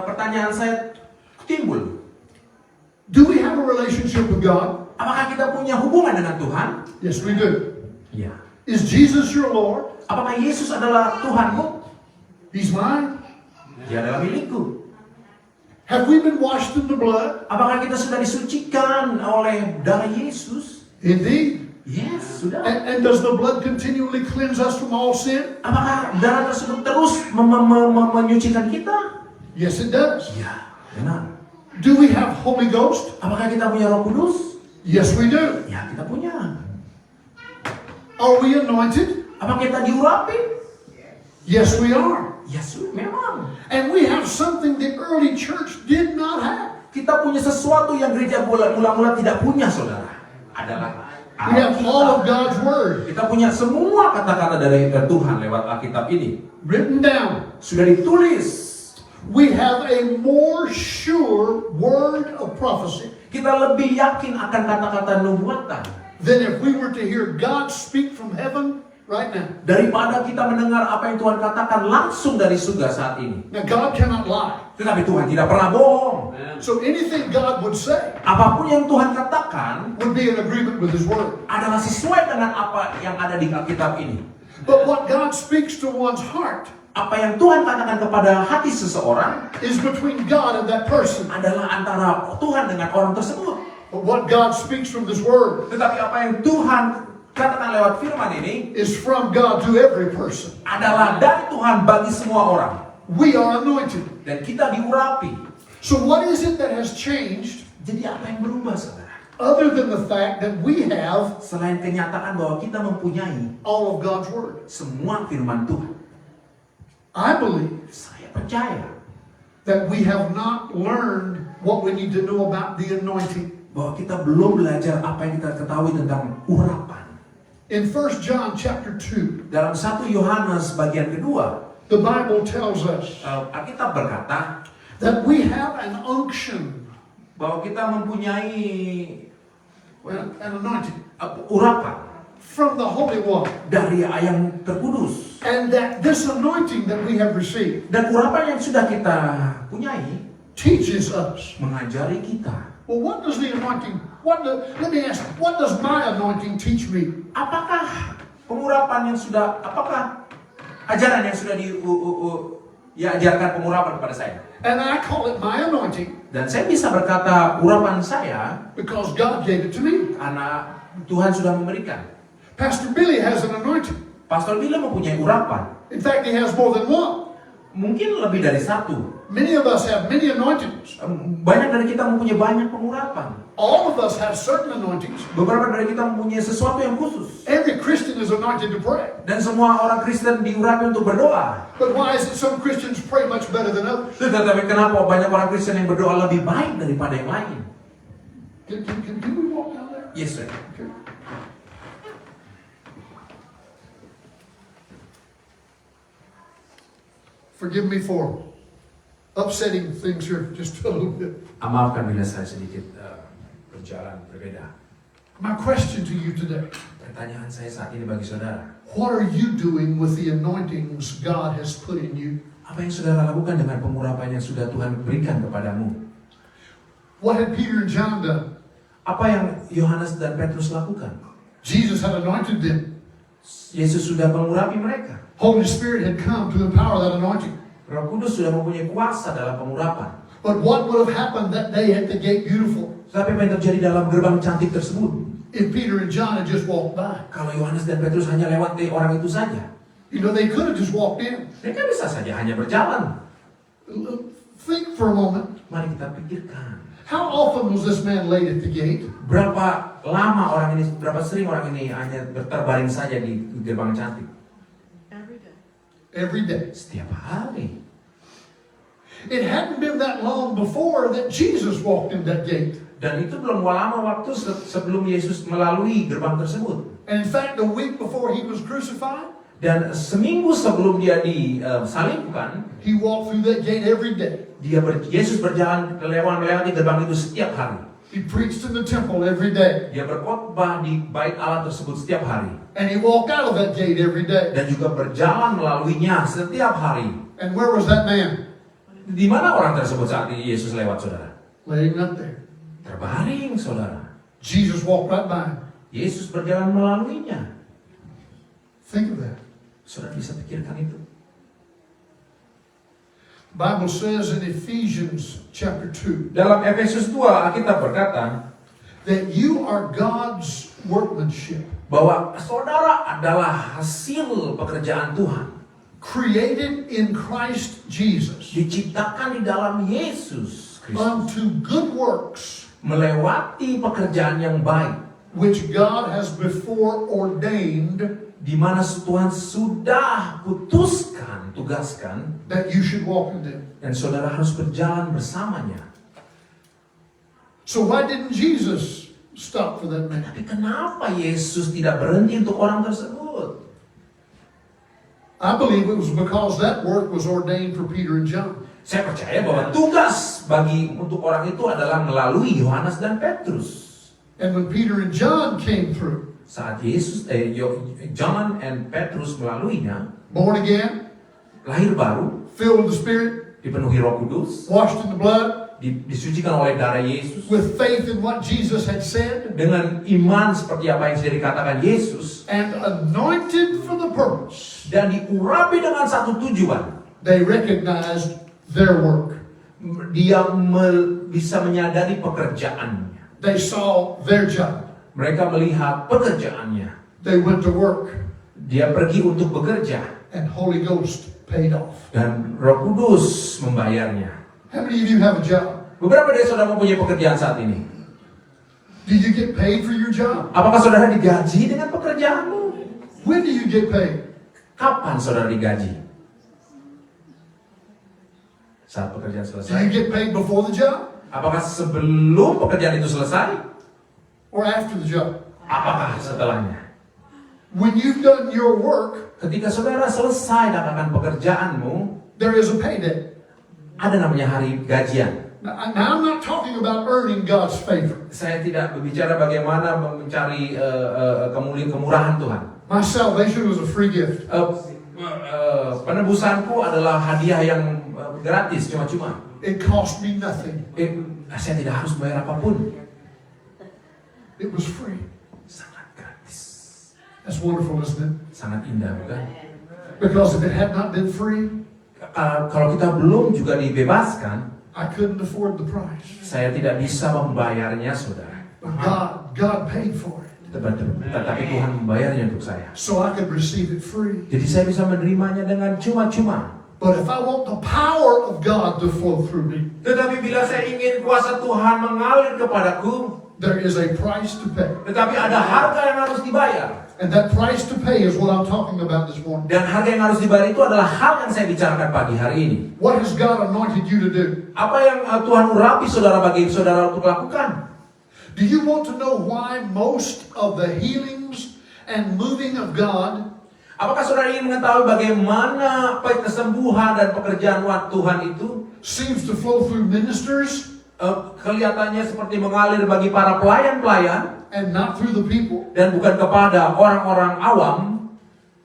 pertanyaan saya timbul. Do we have a relationship with God? Apakah kita punya hubungan dengan Tuhan? Yes, we do. Ya. Is Jesus your Lord? Apakah Yesus adalah Tuhanmu? He's mine. Dia adalah milikku. Have we been washed in the blood? Apakah kita sudah disucikan oleh darah Yesus? Indeed. Yes, sudah. And does the blood continually cleanse us from all sin? Apakah darah tersebut terus menyucikan kita? Yes, it does. Ya, benar. Do we have Holy Ghost? Apakah kita punya Roh Kudus? Yes, we do. Ya, kita punya. Are we anointed? Apakah kita diurapi? Yes, we are. Yes, memang. And we have something the early church did not have. Kita punya sesuatu yang gereja mula-mula tidak punya, saudara. Adalah We have all of Alkitab. God's Word Kita punya semua kata-kata dari Tuhan lewat Alkitab ini. written down. Sudah ditulis. We have a more sure word of prophecy Kita lebih yakin akan kata-kata nubuatan than if we were to hear God speak from heaven right now. daripada kita mendengar apa yang Tuhan katakan langsung dari surga saat ini. Now, God cannot lie. Tetapi Tuhan tidak pernah bohong. So anything God would say Apapun yang Tuhan katakan would be in agreement with His Word. adalah sesuai dengan apa yang ada di Alkitab ini. But what God speaks to one's heart Apa yang Tuhan katakan kepada hati seseorang is between God and that person. adalah antara Tuhan dengan orang tersebut. But what God speaks from this Word Tetapi apa yang Tuhan katakan lewat firman ini is from God to every person. adalah dari Tuhan bagi semua orang. We are anointed. Dan kita diurapi. So what is it that has changed Jadi apa yang berubah, saudara? other than the fact that we have Selain kenyataan bahwa kita mempunyai all of God's Word? semua firman Tuhan. I believe Saya percaya that we have not learned what we need to know about the anointing. bahwa kita belum belajar apa yang kita ketahui tentang urapan. In 1 John chapter 2, Dalam 1 Yohanes bagian kedua, the Bible tells us Alkitab berkata that we have an unction, bahwa kita mempunyai an anointing urapan from the Holy One. dari yang terkudus. And that this anointing that we have received Dan urapan yang sudah kita punyai teaches us. mengajari kita. Well, what does the anointing, let me ask, what does my anointing teach me? Apakah apakah ajaran yang sudah diajarkan pengurapan kepada saya? And I call it my anointing Dan saya bisa berkata urapan saya because God gave it to me. karena Tuhan sudah memberikan. Pastor Billy has an anointing. Pastor Bila mempunyai urapan. In fact, he has more than one. Mungkin lebih dari satu. Many of us have many anointings. Banyak dari kita mempunyai banyak pengurapan. All of us have certain anointings. Beberapa dari kita mempunyai sesuatu yang khusus. Every Christian is anointed to pray. Dan semua orang Kristen diurapi untuk berdoa. But why is it some Christians pray much better than others? Tetapi kenapa banyak orang Kristen yang berdoa lebih baik daripada yang lain? Can we walk down there? Yes, sir. Okay. Forgive me for upsetting things here just a little bit. Maafkan bila saya sedikit berjalan berbeda. My question to you today, Pertanyaan saya saat ini bagi saudara, what are you doing with the anointings God has put in you? apa yang saudara lakukan dengan pengurapan yang sudah Tuhan berikan kepadamu? What had Peter and John done? Apa yang Yohanes dan Petrus lakukan? Jesus had anointed them. Yesus sudah mengurapi mereka. Holy Spirit had come to empower that anointing. Roh Kudus sudah mempunyai kuasa dalam pengurapan. But what would have happened that day at the gate beautiful Tapi apa yang terjadi dalam gerbang cantik tersebut? if Peter and John had just walked by? Kalau Yohanes dan Petrus hanya lewati orang itu saja, You know, they could have just walked in. mereka bisa saja hanya berjalan. Think for a moment. Mari kita pikirkan. How often was this man laid at the gate? Berapa sering orang ini hanya terbaring saja di gerbang cantik? Every day. Setiap hari. It hadn't been that long before that Jesus walked in that gate. Dan itu belum lama waktu sebelum Yesus melalui gerbang tersebut. And in fact, a week before he was crucified, Dan seminggu sebelum dia disalibkan, he walked through that gate every day. Yesus berjalan melewati gerbang itu setiap hari. He preached in the temple every day. Dia berkhotbah di bait Allah tersebut setiap hari. And he walked out of that gate every day. Dan juga berjalan melaluinya setiap hari. And where was that man? Di mana orang tersebut saat Yesus lewat, saudara? Laying up there. Terbaring, saudara. Jesus walked right by him. Yesus berjalan melaluinya. Think of that. Saudara bisa pikirkan itu. Bible says in Ephesians chapter 2 Dalam Efesus 2, Alkitab berkata that you are God's workmanship, bahwa saudara adalah hasil pekerjaan Tuhan. created in Christ Jesus Diciptakan di dalam Yesus Kristus. unto good works, Melewati pekerjaan yang baik. which God has before ordained Di mana Tuhan sudah putuskan, tugaskan. that you should walk in them. Dan saudara harus berjalan bersamanya. So why didn't Jesus stop for that man? Tapi kenapa Yesus tidak berhenti untuk orang tersebut? I believe it was because that work was ordained for Peter and John. Saya percaya bahwa tugas untuk orang itu adalah melalui Yohanes dan Petrus. And when Peter and John came through, Saat John and Petrus melaluinya, born again, lahir baru, filled with the Spirit, dipenuhi Roh Kudus, washed in the blood, disucikan oleh darah Yesus, with faith in what Jesus had said, dengan iman seperti apa yang sudah dikatakan Yesus, and anointed for the purpose, dan diurapi dengan satu tujuan. they recognized their work. Dia bisa menyadari pekerjaannya. They saw their job. Mereka melihat pekerjaannya. They went to work, Dia pergi untuk bekerja, and Holy Ghost paid off. dan Roh Kudus membayarnya. How many of you have a job? Beberapa dari saudara mempunyai pekerjaan saat ini. Do you get paid for your job? Apakah saudara digaji dengan pekerjaanmu? When do you get paid? Kapan saudara digaji? Saat pekerjaan Do you selesai? get paid before the job Apakah sebelum pekerjaan itu selesai? or after the job? Apakah setelahnya? when you've done your work, Ketika saudara selesai dengan pekerjaanmu, there is a payday. ada namanya hari gajian. Now, I'm not talking about earning God's favor. Saya tidak berbicara bagaimana mencari kemurahan Tuhan. My salvation was a free gift. Penebusanku adalah hadiah yang gratis, cuma-cuma. It cost me nothing. Saya tidak harus bayar apapun. It was free. Sangat gratis. That's wonderful, isn't it? Sangat indah, bukan? Because if it had not been free, Kalau kita belum juga dibebaskan, I couldn't afford the price. saya tidak bisa membayarnya, saudara. But God paid for it. Tetapi Tuhan membayarnya untuk saya. So I could receive it free. Jadi saya bisa menerimanya dengan cuma-cuma. But if I want the power of God to flow through me, Tetapi bila saya ingin kuasa Tuhan mengalir kepadaku, there is a price to pay. tetapi ada harga yang harus dibayar. And that price to pay is what I'm talking about this morning. Dan harga yang harus dibayar itu adalah hal yang saya bicarakan pagi hari ini. What has God anointed you to do? Apa yang Tuhan urapi saudara bagi saudara untuk lakukan? Do you want to know why most of the healings and moving of God Apakah saudara ingin mengetahui bagaimana kesembuhan dan pekerjaan Tuhan itu seems to flow through ministers kelihatannya seperti mengalir bagi para pelayan-pelayan and not through the people? dan bukan kepada orang-orang awam?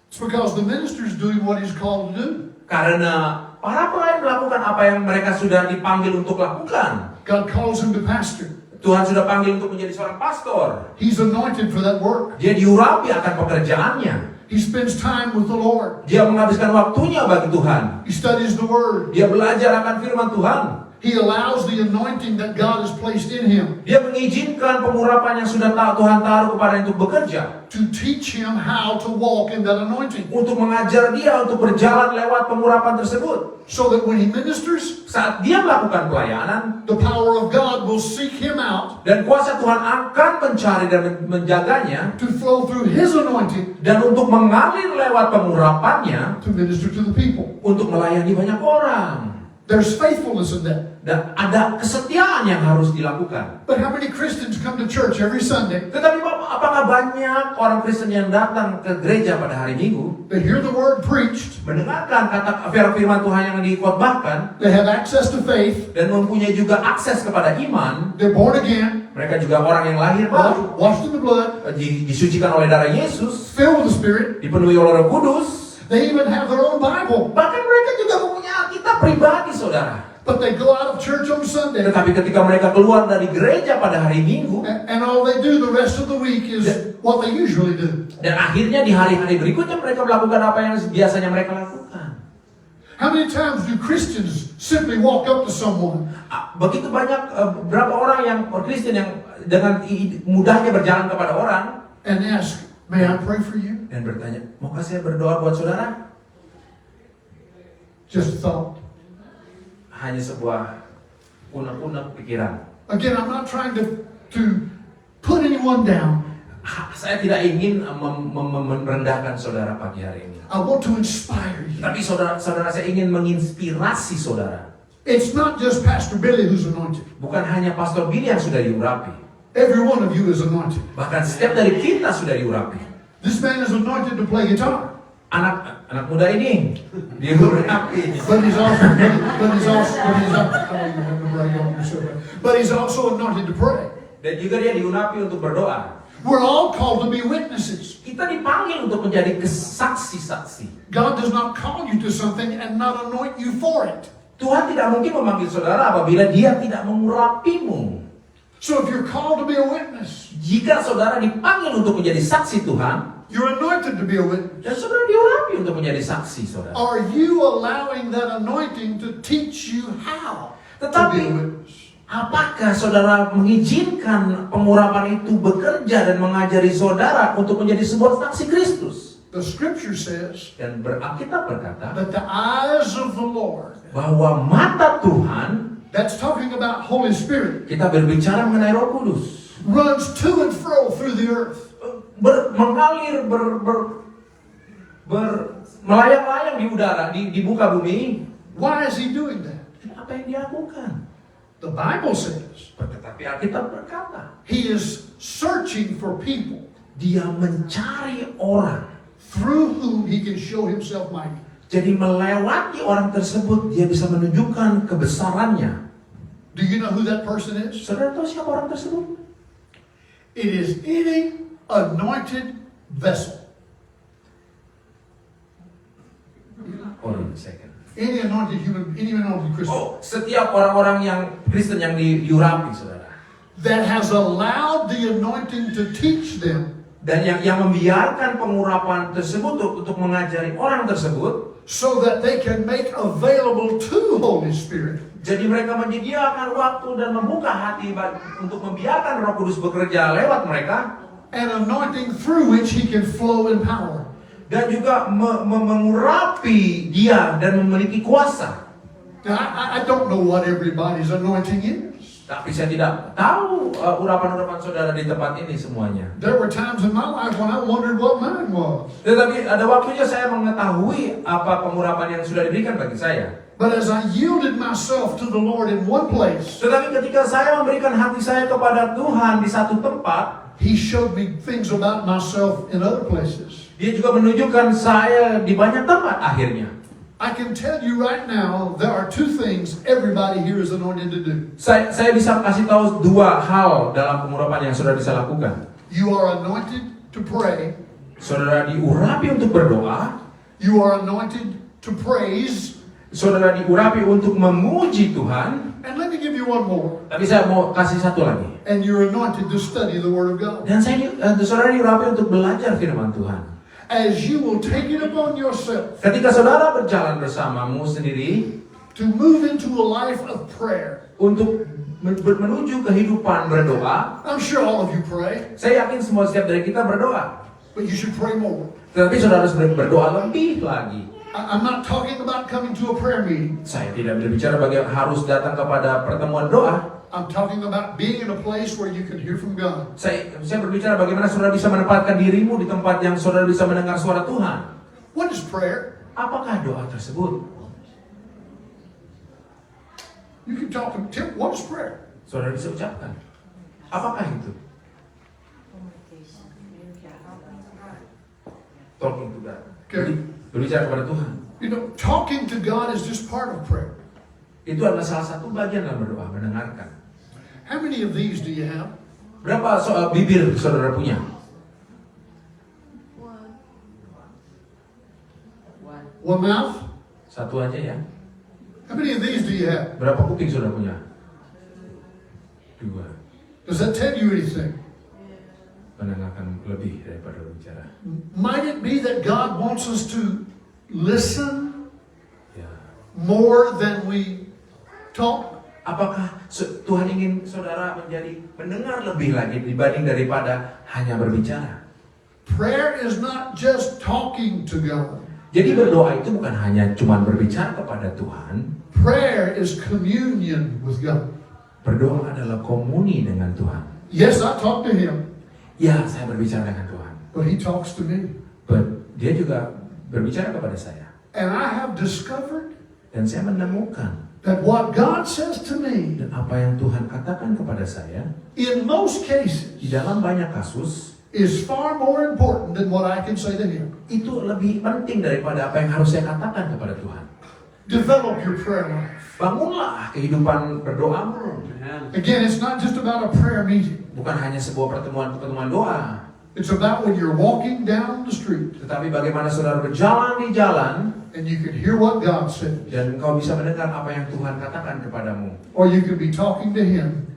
It's because the minister is doing what he's called to do. Karena para pelayan melakukan apa yang mereka sudah dipanggil untuk lakukan. God calls him to pastor. Tuhan sudah panggil untuk menjadi seorang pastor. He's anointed for that work. Dia diurapi akan pekerjaannya. He spends time with the Lord. Dia menghabiskan waktunya bagi Tuhan. He studies the Word. Dia belajar akan firman Tuhan. He allows the anointing that God has placed in him Dia mengizinkan pengurapan yang sudah Tuhan taruh kepada untuk bekerja. to teach him how to walk in that anointing. Untuk mengajar dia untuk berjalan lewat pengurapan tersebut. So that when he ministers, Saat dia melakukan pelayanan, the power of God will seek him out dan kuasa Tuhan akan mencari dan menjaganya, to flow through his anointing dan untuk mengalir lewat pengurapannya, to minister to the people. untuk melayani banyak orang. There's faithfulness in that. Dan ada kesetiaan yang harus dilakukan. But how many Christians come to church every Sunday? Tetapi apakah banyak orang Kristen yang datang ke gereja pada hari Minggu, They hear the word preached. mendengarkan kata firman Tuhan yang dikhotbahkan, They have access to faith. dan mempunyai juga akses kepada iman? They're born again, Mereka juga orang yang lahir baru, washed in the blood, disucikan oleh darah Yesus, filled with the Spirit. dipenuhi oleh Roh Kudus. They even have their own Bible. Bahkan mereka juga mempunyai Alkitab pribadi, saudara. But they go out of church on Sunday, Tetapi ketika mereka keluar dari gereja pada hari Minggu, and all they do the rest of the week is what they usually do. dan akhirnya di hari-hari berikutnya mereka melakukan apa yang biasanya mereka lakukan. How many times do Christians simply walk up to someone Begitu banyak berapa orang yang Kristen yang dengan mudahnya berjalan kepada orang and ask, "May I pray for you?" dan bertanya, maukah saya berdoa buat saudara? Just a thought. Hanya sebuah unek-unek pikiran. Again, I'm not trying to put anyone down. Saya tidak ingin merendahkan saudara pagi hari ini. I want to inspire you. Tapi saudara saya ingin menginspirasi saudara. It's not just Pastor Billy who's anointed. Bukan hanya Pastor Billy yang sudah diurapi. Every one of you is anointed. Bahkan setiap dari kita sudah diurapi. This man is anointed to play guitar. Anak muda ini diurapi. But he's also anointed to pray. Dan juga dia diurapi untuk berdoa. We're all called to be witnesses. Kita dipanggil untuk menjadi saksi-saksi. God does not call you to something and not anoint you for it. Tuhan tidak mungkin memanggil saudara apabila dia tidak mengurapimu. So if you're called to be a witness, Jika saudara dipanggil untuk menjadi saksi Tuhan, you're anointed to be a witness. dan saudara diurapi untuk menjadi saksi, saudara. Are you allowing that anointing to teach you how to be a Tetapi, witness? apakah saudara mengizinkan pengurapan itu bekerja dan mengajari saudara untuk menjadi sebuah saksi Kristus? The scripture says Dan Alkitab berkata that the eyes of the Lord, bahwa mata Tuhan, that's talking about Holy Spirit, kita berbicara mengenai Roh Kudus, runs to and fro through the earth. mengalir, melayang-layang di udara, di muka bumi. Why is he doing that? Apa yang dia lakukan? The Bible says Tetapi Alkitab berkata, he is searching for people Dia mencari orang. through whom he can show himself mighty. Jadi melewati orang tersebut, dia bisa menunjukkan kebesarannya. Do you know who that person is? Saudara tahu siapa orang tersebut? It is any anointed vessel. Hold on a second. Any anointed human, any anointed Christian Oh, setiap orang-orang yang Kristen yang diurapi, saudara. that has allowed the anointing to teach them Dan yang membiarkan pengurapan tersebut untuk mengajari orang tersebut. so that they can make available to Holy Spirit Jadi mereka menyediakan waktu dan membuka hati untuk membiarkan Roh Kudus bekerja lewat mereka. an anointing through which he can flow in power. Dan juga mengurapi dia dan memiliki kuasa. Now, I don't know what everybody's anointing is. Tapi saya tidak tahu urapan-urapan saudara di tempat ini semuanya. There were times in my life when I wondered what mine was. Tetapi ada waktunya saya mengetahui apa pengurapan yang sudah diberikan bagi saya. But as I yielded myself to the Lord in one place, Tetapi ketika saya memberikan hati saya kepada Tuhan di satu tempat, he showed me things about myself in other places. dia juga menunjukkan saya di banyak tempat akhirnya. I can tell you right now, there are two things everybody here is anointed to do. Saya bisa kasih tahu dua hal dalam pengurapan yang saudara bisa lakukan. You are anointed to pray. Saudara diurapi untuk berdoa, You are anointed to praise. saudara diurapi untuk memuji Tuhan. And let me give you one more. Tapi saya mau kasih satu lagi. And you're anointed to study the Word of God. Dan saudara diurapi untuk belajar firman Tuhan. As you will take it upon yourself Ketika saudara berjalan bersamamu sendiri to move into a life of prayer. untuk menuju kehidupan berdoa, I'm sure all of you pray, saya yakin semua setiap dari kita berdoa. but you should pray more. Tetapi saudara harus berdoa lebih lagi. I'm not talking about coming to a prayer meeting. Saya tidak berbicara bagaimana harus datang kepada pertemuan doa. I'm talking about being in a place where you can hear from God. Saya berbicara bagaimana saudara bisa menempatkan dirimu di tempat yang saudara bisa mendengar suara Tuhan. What is prayer? Apakah doa tersebut? You can talk to Tim. What is prayer? Saudara bisa ucapkan. Apakah itu? Talking to God. Okay. Berbicara kepada Tuhan. You know, talking to God is just part of prayer. Itu adalah salah satu bagian dalam berdoa, mendengarkan. How many of these do you have? Berapa soal bibir saudara punya? One mouth? Satu aja ya. How many of these do you have? Berapa kuping saudara punya? Dua. Does that tell you anything? Mendengarkan lebih daripada berbicara. Might it be that God wants us to listen Ya. more than we talk? Apakah Tuhan ingin saudara menjadi mendengar lebih lagi dibanding daripada hanya berbicara? Prayer is not just talking to God. Jadi berdoa itu bukan hanya cuma berbicara kepada Tuhan. Prayer is communion with God. Berdoa adalah komuni dengan Tuhan. Yes, I talk to Him, Ya, saya berbicara dengan Tuhan. but He talks to me. But dia juga berbicara kepada saya. And I have discovered Dan saya menemukan that what God says to me, dan apa yang Tuhan katakan kepada saya, in most cases, di dalam banyak kasus, is far more important than what I can say to Him. itu lebih penting daripada apa yang harus saya katakan kepada Tuhan. Develop your prayer life. Bangunlah kehidupan berdoamu. Again, it's not just about a prayer meeting. Bukan hanya sebuah pertemuan doa. It's about when you're walking down the street Tetapi bagaimana saudara berjalan di jalan, and you can hear what God says. dan engkau bisa mendengar apa yang Tuhan katakan kepadamu. Or you can be talking to Him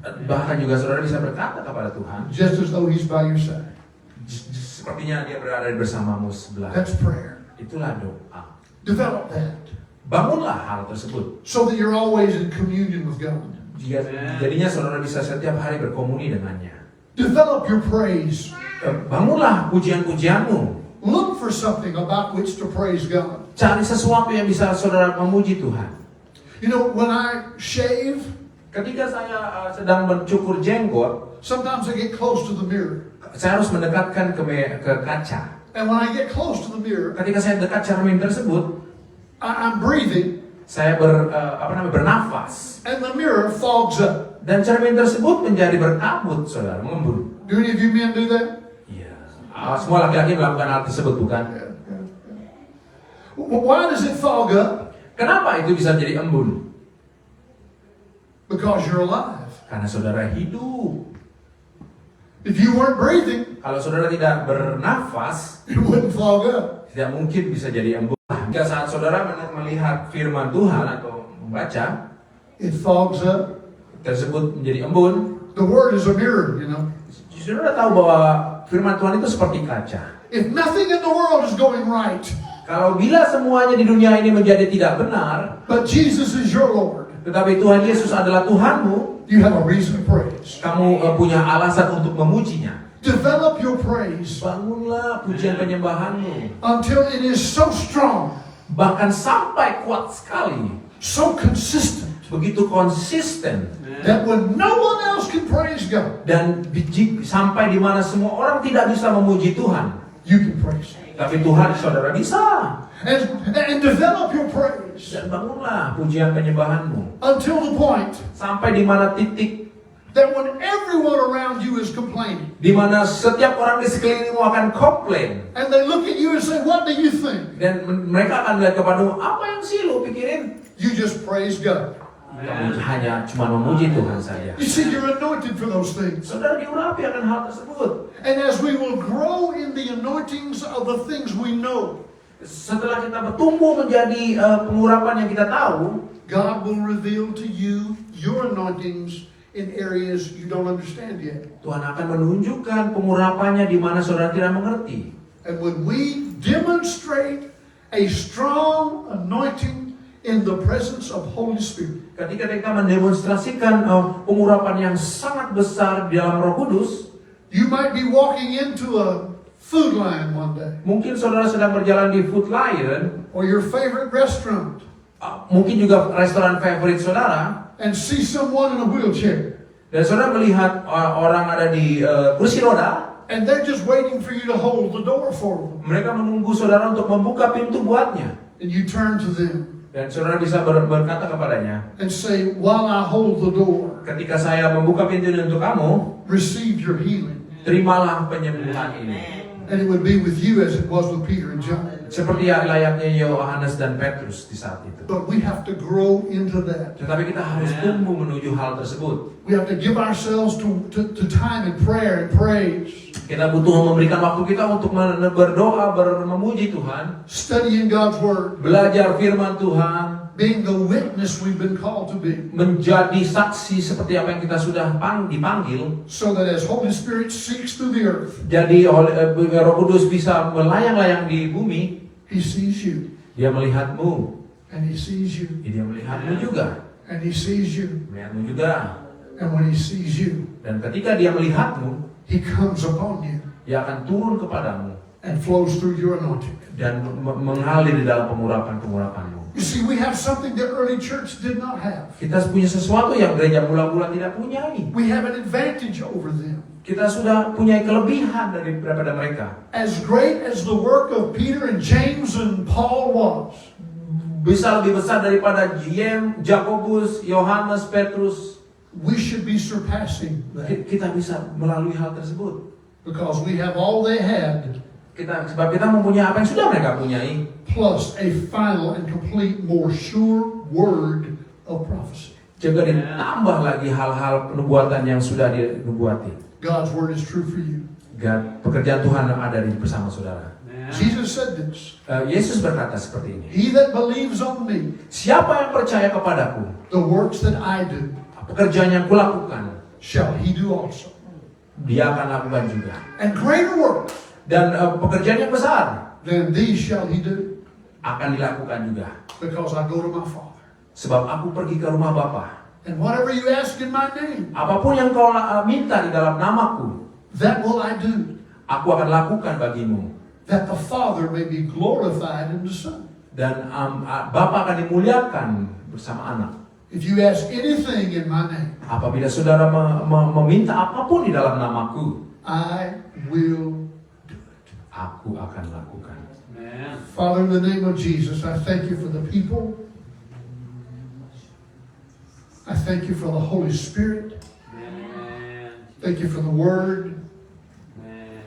Bahkan juga saudara bisa berkata kepada Tuhan, just as though He's by your side. sepertinya dia berada bersamamu sebelah. That's prayer. Itulah doa. Develop that Bangunlah hal tersebut. so that you're always in communion with God. Jadinya saudara bisa setiap hari berkomuni dengannya. Develop your praise. Bangunlah pujian-pujianmu. Look for something about which to praise God. Cari sesuatu yang bisa saudara memuji Tuhan. You know, when I shave, Ketika saya sedang mencukur jenggot, sometimes I get close to the mirror. saya harus mendekatkan ke kaca. And when I get close to the mirror, Ketika saya dekat cermin tersebut, I'm breathing, saya bernafas. and the mirror fogs up. Dan cermin tersebut menjadi berkabut, saudara, mengembun. Do any of you men do that? Iya. Semua laki-laki melakukan hal tersebut, bukan? Why does it fog up? Kenapa itu bisa jadi embun? Because you're alive. Karena saudara hidup. If you weren't breathing, Kalau saudara tidak bernafas, it wouldn't fog up. tidak mungkin bisa jadi embun. Jika saat saudara melihat firman Tuhan atau membaca, It fogs up. tersebut menjadi embun. The word is a mirror, you know. Saudara tahu bahwa firman Tuhan itu seperti kaca. If nothing in the world is going right, Kalau bila semuanya di dunia ini menjadi tidak benar, but Jesus is your Lord, tetapi Tuhan Yesus adalah Tuhanmu, you have a reason to praise. kamu punya alasan untuk memujinya. Develop your praise Bangunlah pujian penyembahanmu. until it is so strong, Bahkan sampai kuat sekali. so consistent, Begitu konsisten. that when no one else can praise God, Dan sampai di mana semua orang tidak bisa memuji Tuhan. you can praise Him. Tapi Tuhan saudara bisa. And develop your praise Dan bangunlah pujian penyembahanmu. until the point Sampai di mana titik that when everyone around you is complaining, di mana setiap orang di sekelilingmu akan komplain. and they look at you and say, what do you think? Dan mereka akan melihat kepadamu, apa yang sih lu pikirin? You just praise God. Kamu hanya cuma memuji Tuhan saja. You see, you're anointed for those things. Saudara diurapi akan hal tersebut. And as we will grow in the anointings of the things we know, Setelah kita bertumbuh menjadi pengurapan yang kita tahu, God will reveal to you your anointings in areas you don't understand yet. Tuhan akan menunjukkan pengurapannya di mana saudara tidak mengerti. And when we demonstrate a strong anointing in the presence of Holy Spirit, Ketika kita mendemonstrasikan pengurapan yang sangat besar di dalam Roh Kudus, you might be walking into a food line one day, mungkin saudara sedang berjalan di Food Lion, or your favorite restaurant, mungkin juga restoran favorit saudara, and see someone in a wheelchair, dan saudara melihat orang ada di kursi roda, and they're just waiting for you to hold the door for them. mereka menunggu saudara untuk membuka pintu buatnya. And you turn to them Dan saudara bisa berkata kepadanya, and say, while I hold the door, ketika saya membuka pintu ini untuk kamu, receive your healing. terimalah penyembuhan ini. And it would be with you as it was with Peter and John. Seperti layaknya Yohanes dan Petrus di saat itu. But we have to grow into that. Tetapi kita harus tumbuh menuju hal tersebut. We have to give ourselves to time in prayer and praise, Kita butuh memberikan waktu kita untuk berdoa, memuji Tuhan, studying God's Word, belajar firman Tuhan, being the witness we've been called to be, menjadi saksi seperti apa yang kita sudah dipanggil. so that as Holy Spirit seeks through the earth, Jadi Roh Kudus bisa melayang-layang di bumi. He sees you, Dia melihatmu, and He sees you, dia melihatmu juga, and He sees you. melihatmu juga. And when He sees you, Dan ketika dia melihatmu, He comes upon you dia akan turun kepadamu and flows through your anointing. dan mengalir di dalam pengurapan-pengurapanmu. You see, we have something the early church did not have. Kita punya sesuatu yang gereja mula-mula tidak punyai. We have an advantage over them. Kita sudah punya kelebihan daripada mereka. As great as the work of Peter and James and Paul was, Bisa lebih besar daripada Yakobus, Yohanes, Petrus. we should be surpassing that Kita bisa melalui hal tersebut. because we have all they had Sebab kita mempunyai apa yang sudah mereka punyai. plus a final and complete, more sure word of prophecy. Juga ditambah lagi hal-hal penubuatan yang sudah dinubuati. God's word is true for you. Pekerjaan Tuhan ada di bersama saudara. Jesus said this, Yesus berkata seperti ini. he that believes on me, Siapa yang percaya kepadaku, the works that I do, pekerjaan yang kulakukan, shall he do also. dia akan lakukan juga. And greater works Dan pekerjaan yang besar than these shall he do, akan dilakukan juga. because I go to my Father. Sebab aku pergi ke rumah Bapa. And whatever you ask in my name, Apapun yang kau minta di dalam namaku, that will I do, aku akan lakukan bagimu. that the Father may be glorified in the Son. Dan Bapa akan dimuliakan bersama anak. If you ask anything in my name, Apabila saudara meminta apapun di dalam namaku, I will do it. aku akan lakukan. Father, in the name of Jesus, I thank you for the people. I thank you for the Holy Spirit. Thank you for the Word.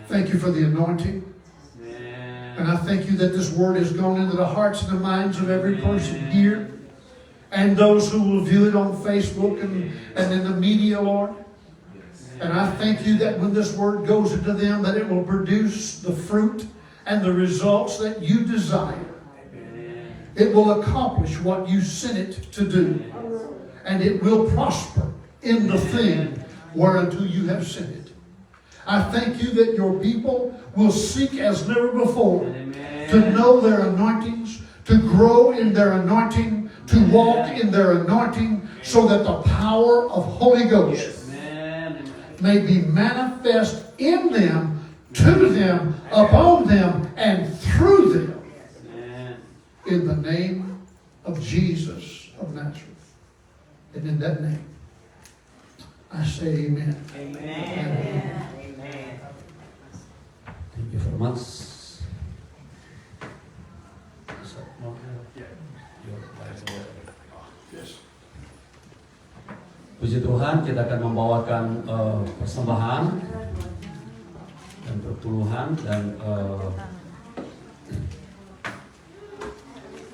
Thank you for the anointing. And I thank you that this word has gone into the hearts and the minds of every person here and those who will view it on Facebook and in the media, Lord. And I thank you that when this word goes into them, that it will produce the fruit and the results that you desire. It will accomplish what you sent it to do. And it will prosper in the thing whereunto you have sent it. I thank you that your people will seek as never before to know their anointings, to grow in their anointing, to walk in their anointing, so that the power of Holy Ghost may be manifest in them, to them, upon them, and through them. In the name of Jesus of Nazareth. And in that name, I say amen. Amen. Thank you very much. Puji Tuhan, kita akan membawakan persembahan dan perpuluhan dan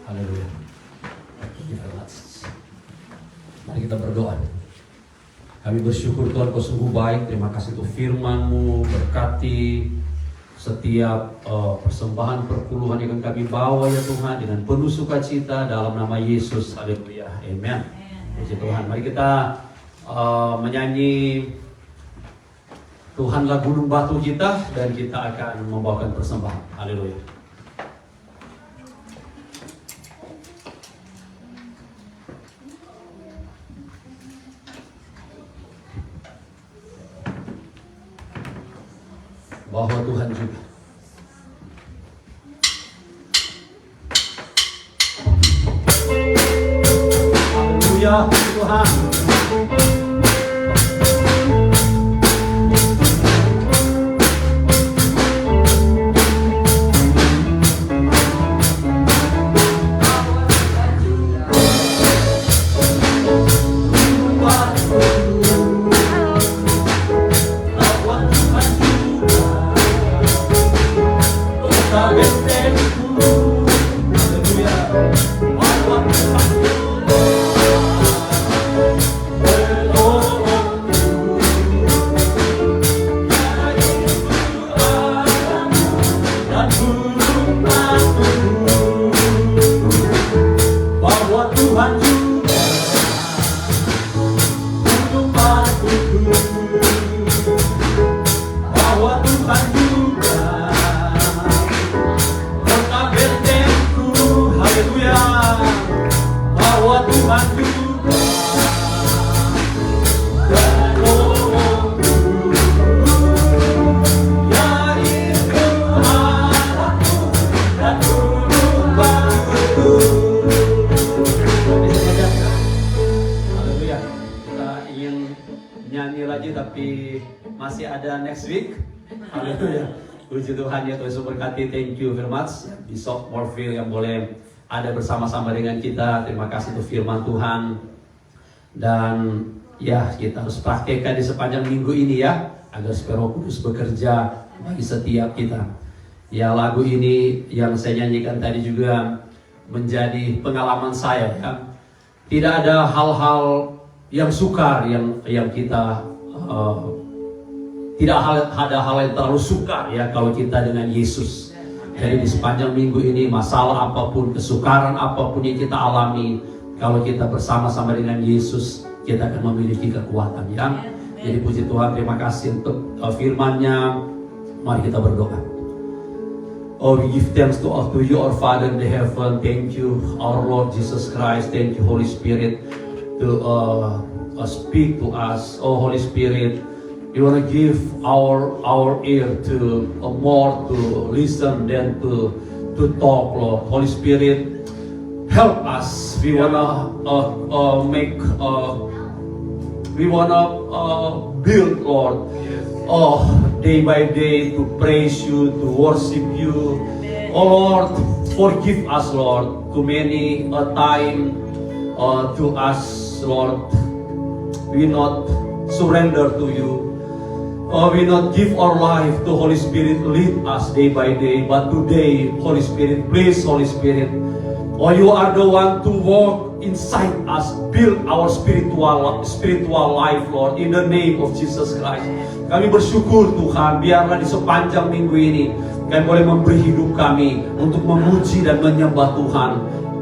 haleluya. Thank you very much. Mari kita berdoa. Kami bersyukur Tuhan, Kau sungguh baik. Terima kasih untuk firman-Mu. Berkati setiap persembahan perpuluhan yang kami bawa ya Tuhan, dengan penuh sukacita dalam nama Yesus. Haleluya. Amen. Puji Tuhan. Mari kita menyanyi Tuhanlah gunung batu kita, dan kita akan membawakan persembahan. Haleluya. Bahwa Tuhan juga. Haleluya, Tuhan. Masih ada next week. Haleluya. Puji Tuhan ya, Tuhan berkati. Thank you very much Bishop Morville yang boleh ada bersama-sama dengan kita. Terima kasih untuk firman Tuhan. Dan ya, kita harus praktekkan di sepanjang minggu ini ya, agar supaya Roh Kudus bekerja bagi setiap kita. Ya, lagu ini yang saya nyanyikan tadi juga menjadi pengalaman saya ya. Tidak ada hal-hal yang sukar yang kita tidak ada hal yang terlalu sukar ya kalau kita dengan Yesus. Jadi di sepanjang minggu ini, masalah apapun, kesukaran apapun yang kita alami, kalau kita bersama-sama dengan Yesus, kita akan memiliki kekuatan ya. Jadi puji Tuhan, terima kasih untuk firman-Nya. Mari kita berdoa. Oh, we give thanks to you, our Father in the heaven. Thank you, our Lord Jesus Christ. Thank you, Holy Spirit, to speak to us. Oh, Holy Spirit, we want to give our ear to more to listen than to talk, Lord. Holy Spirit, help us. We wanna build, Lord. Oh, day by day to praise you, to worship you. Oh Lord, forgive us, Lord. Too many time to us, Lord, we not surrender to you. Oh, we not give our life to Holy Spirit lead us day by day, but today, Holy Spirit, please, Holy Spirit, oh, you are the one to walk inside us, build our spiritual life, Lord, in the name of Jesus Christ. Kami bersyukur Tuhan, biarlah di sepanjang minggu ini kami boleh memberi hidup kami untuk memuji dan menyembah Tuhan.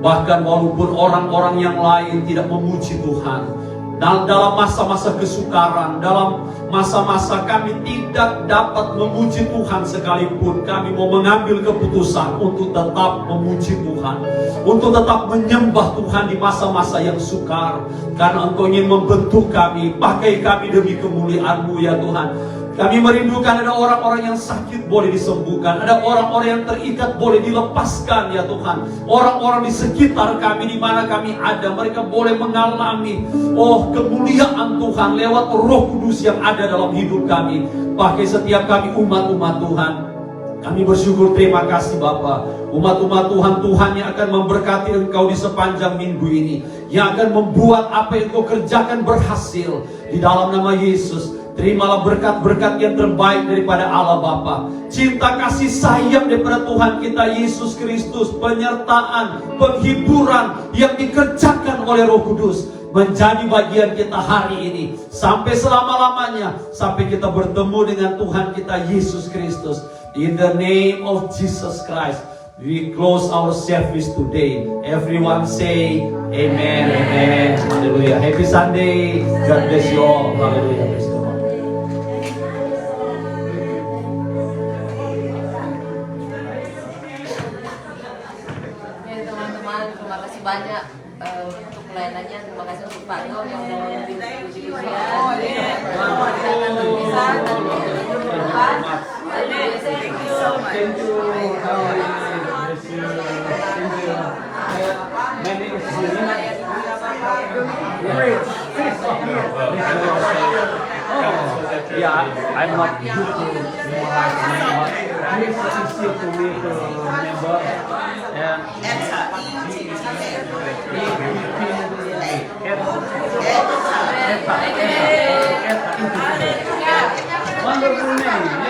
Bahkan walaupun orang-orang yang lain tidak memuji Tuhan, dalam masa-masa kesukaran, dalam masa-masa kami tidak dapat memuji Tuhan sekalipun, kami mau mengambil keputusan untuk tetap memuji Tuhan, untuk tetap menyembah Tuhan di masa-masa yang sukar, karena Engkau ingin membentuk kami, pakai kami demi kemuliaan-Mu ya Tuhan. Kami merindukan ada orang-orang yang sakit boleh disembuhkan, ada orang-orang yang terikat boleh dilepaskan ya Tuhan. Orang-orang di sekitar kami, di mana kami ada, mereka boleh mengalami kemuliaan Tuhan lewat Roh Kudus yang ada dalam hidup kami. Pakai setiap kami umat-umat Tuhan. Kami bersyukur, terima kasih Bapa. Umat-umat Tuhan yang akan memberkati Engkau di sepanjang minggu ini, yang akan membuat apa yang Engkau kerjakan berhasil di dalam nama Yesus. Terimalah berkat-berkat yang terbaik daripada Allah Bapa, cinta kasih sayang daripada Tuhan kita Yesus Kristus, penyertaan, penghiburan yang dikerjakan oleh Roh Kudus menjadi bagian kita hari ini sampai selama-lamanya, sampai kita bertemu dengan Tuhan kita Yesus Kristus. In the name of Jesus Christ, we close our service today. Everyone say amen, amen, hallelujah. Happy Sunday, God bless you all, hallelujah. Praise God. Terima kasih banyak untuk pelayanannya. Terima kasih untuk Pak Dom yang mau puji-pujian. Kita bisa dan Tuhan. Thank you so much. Thank you. Many is I'm not good to memorize name, but please easy to me to remember. And wonderful name.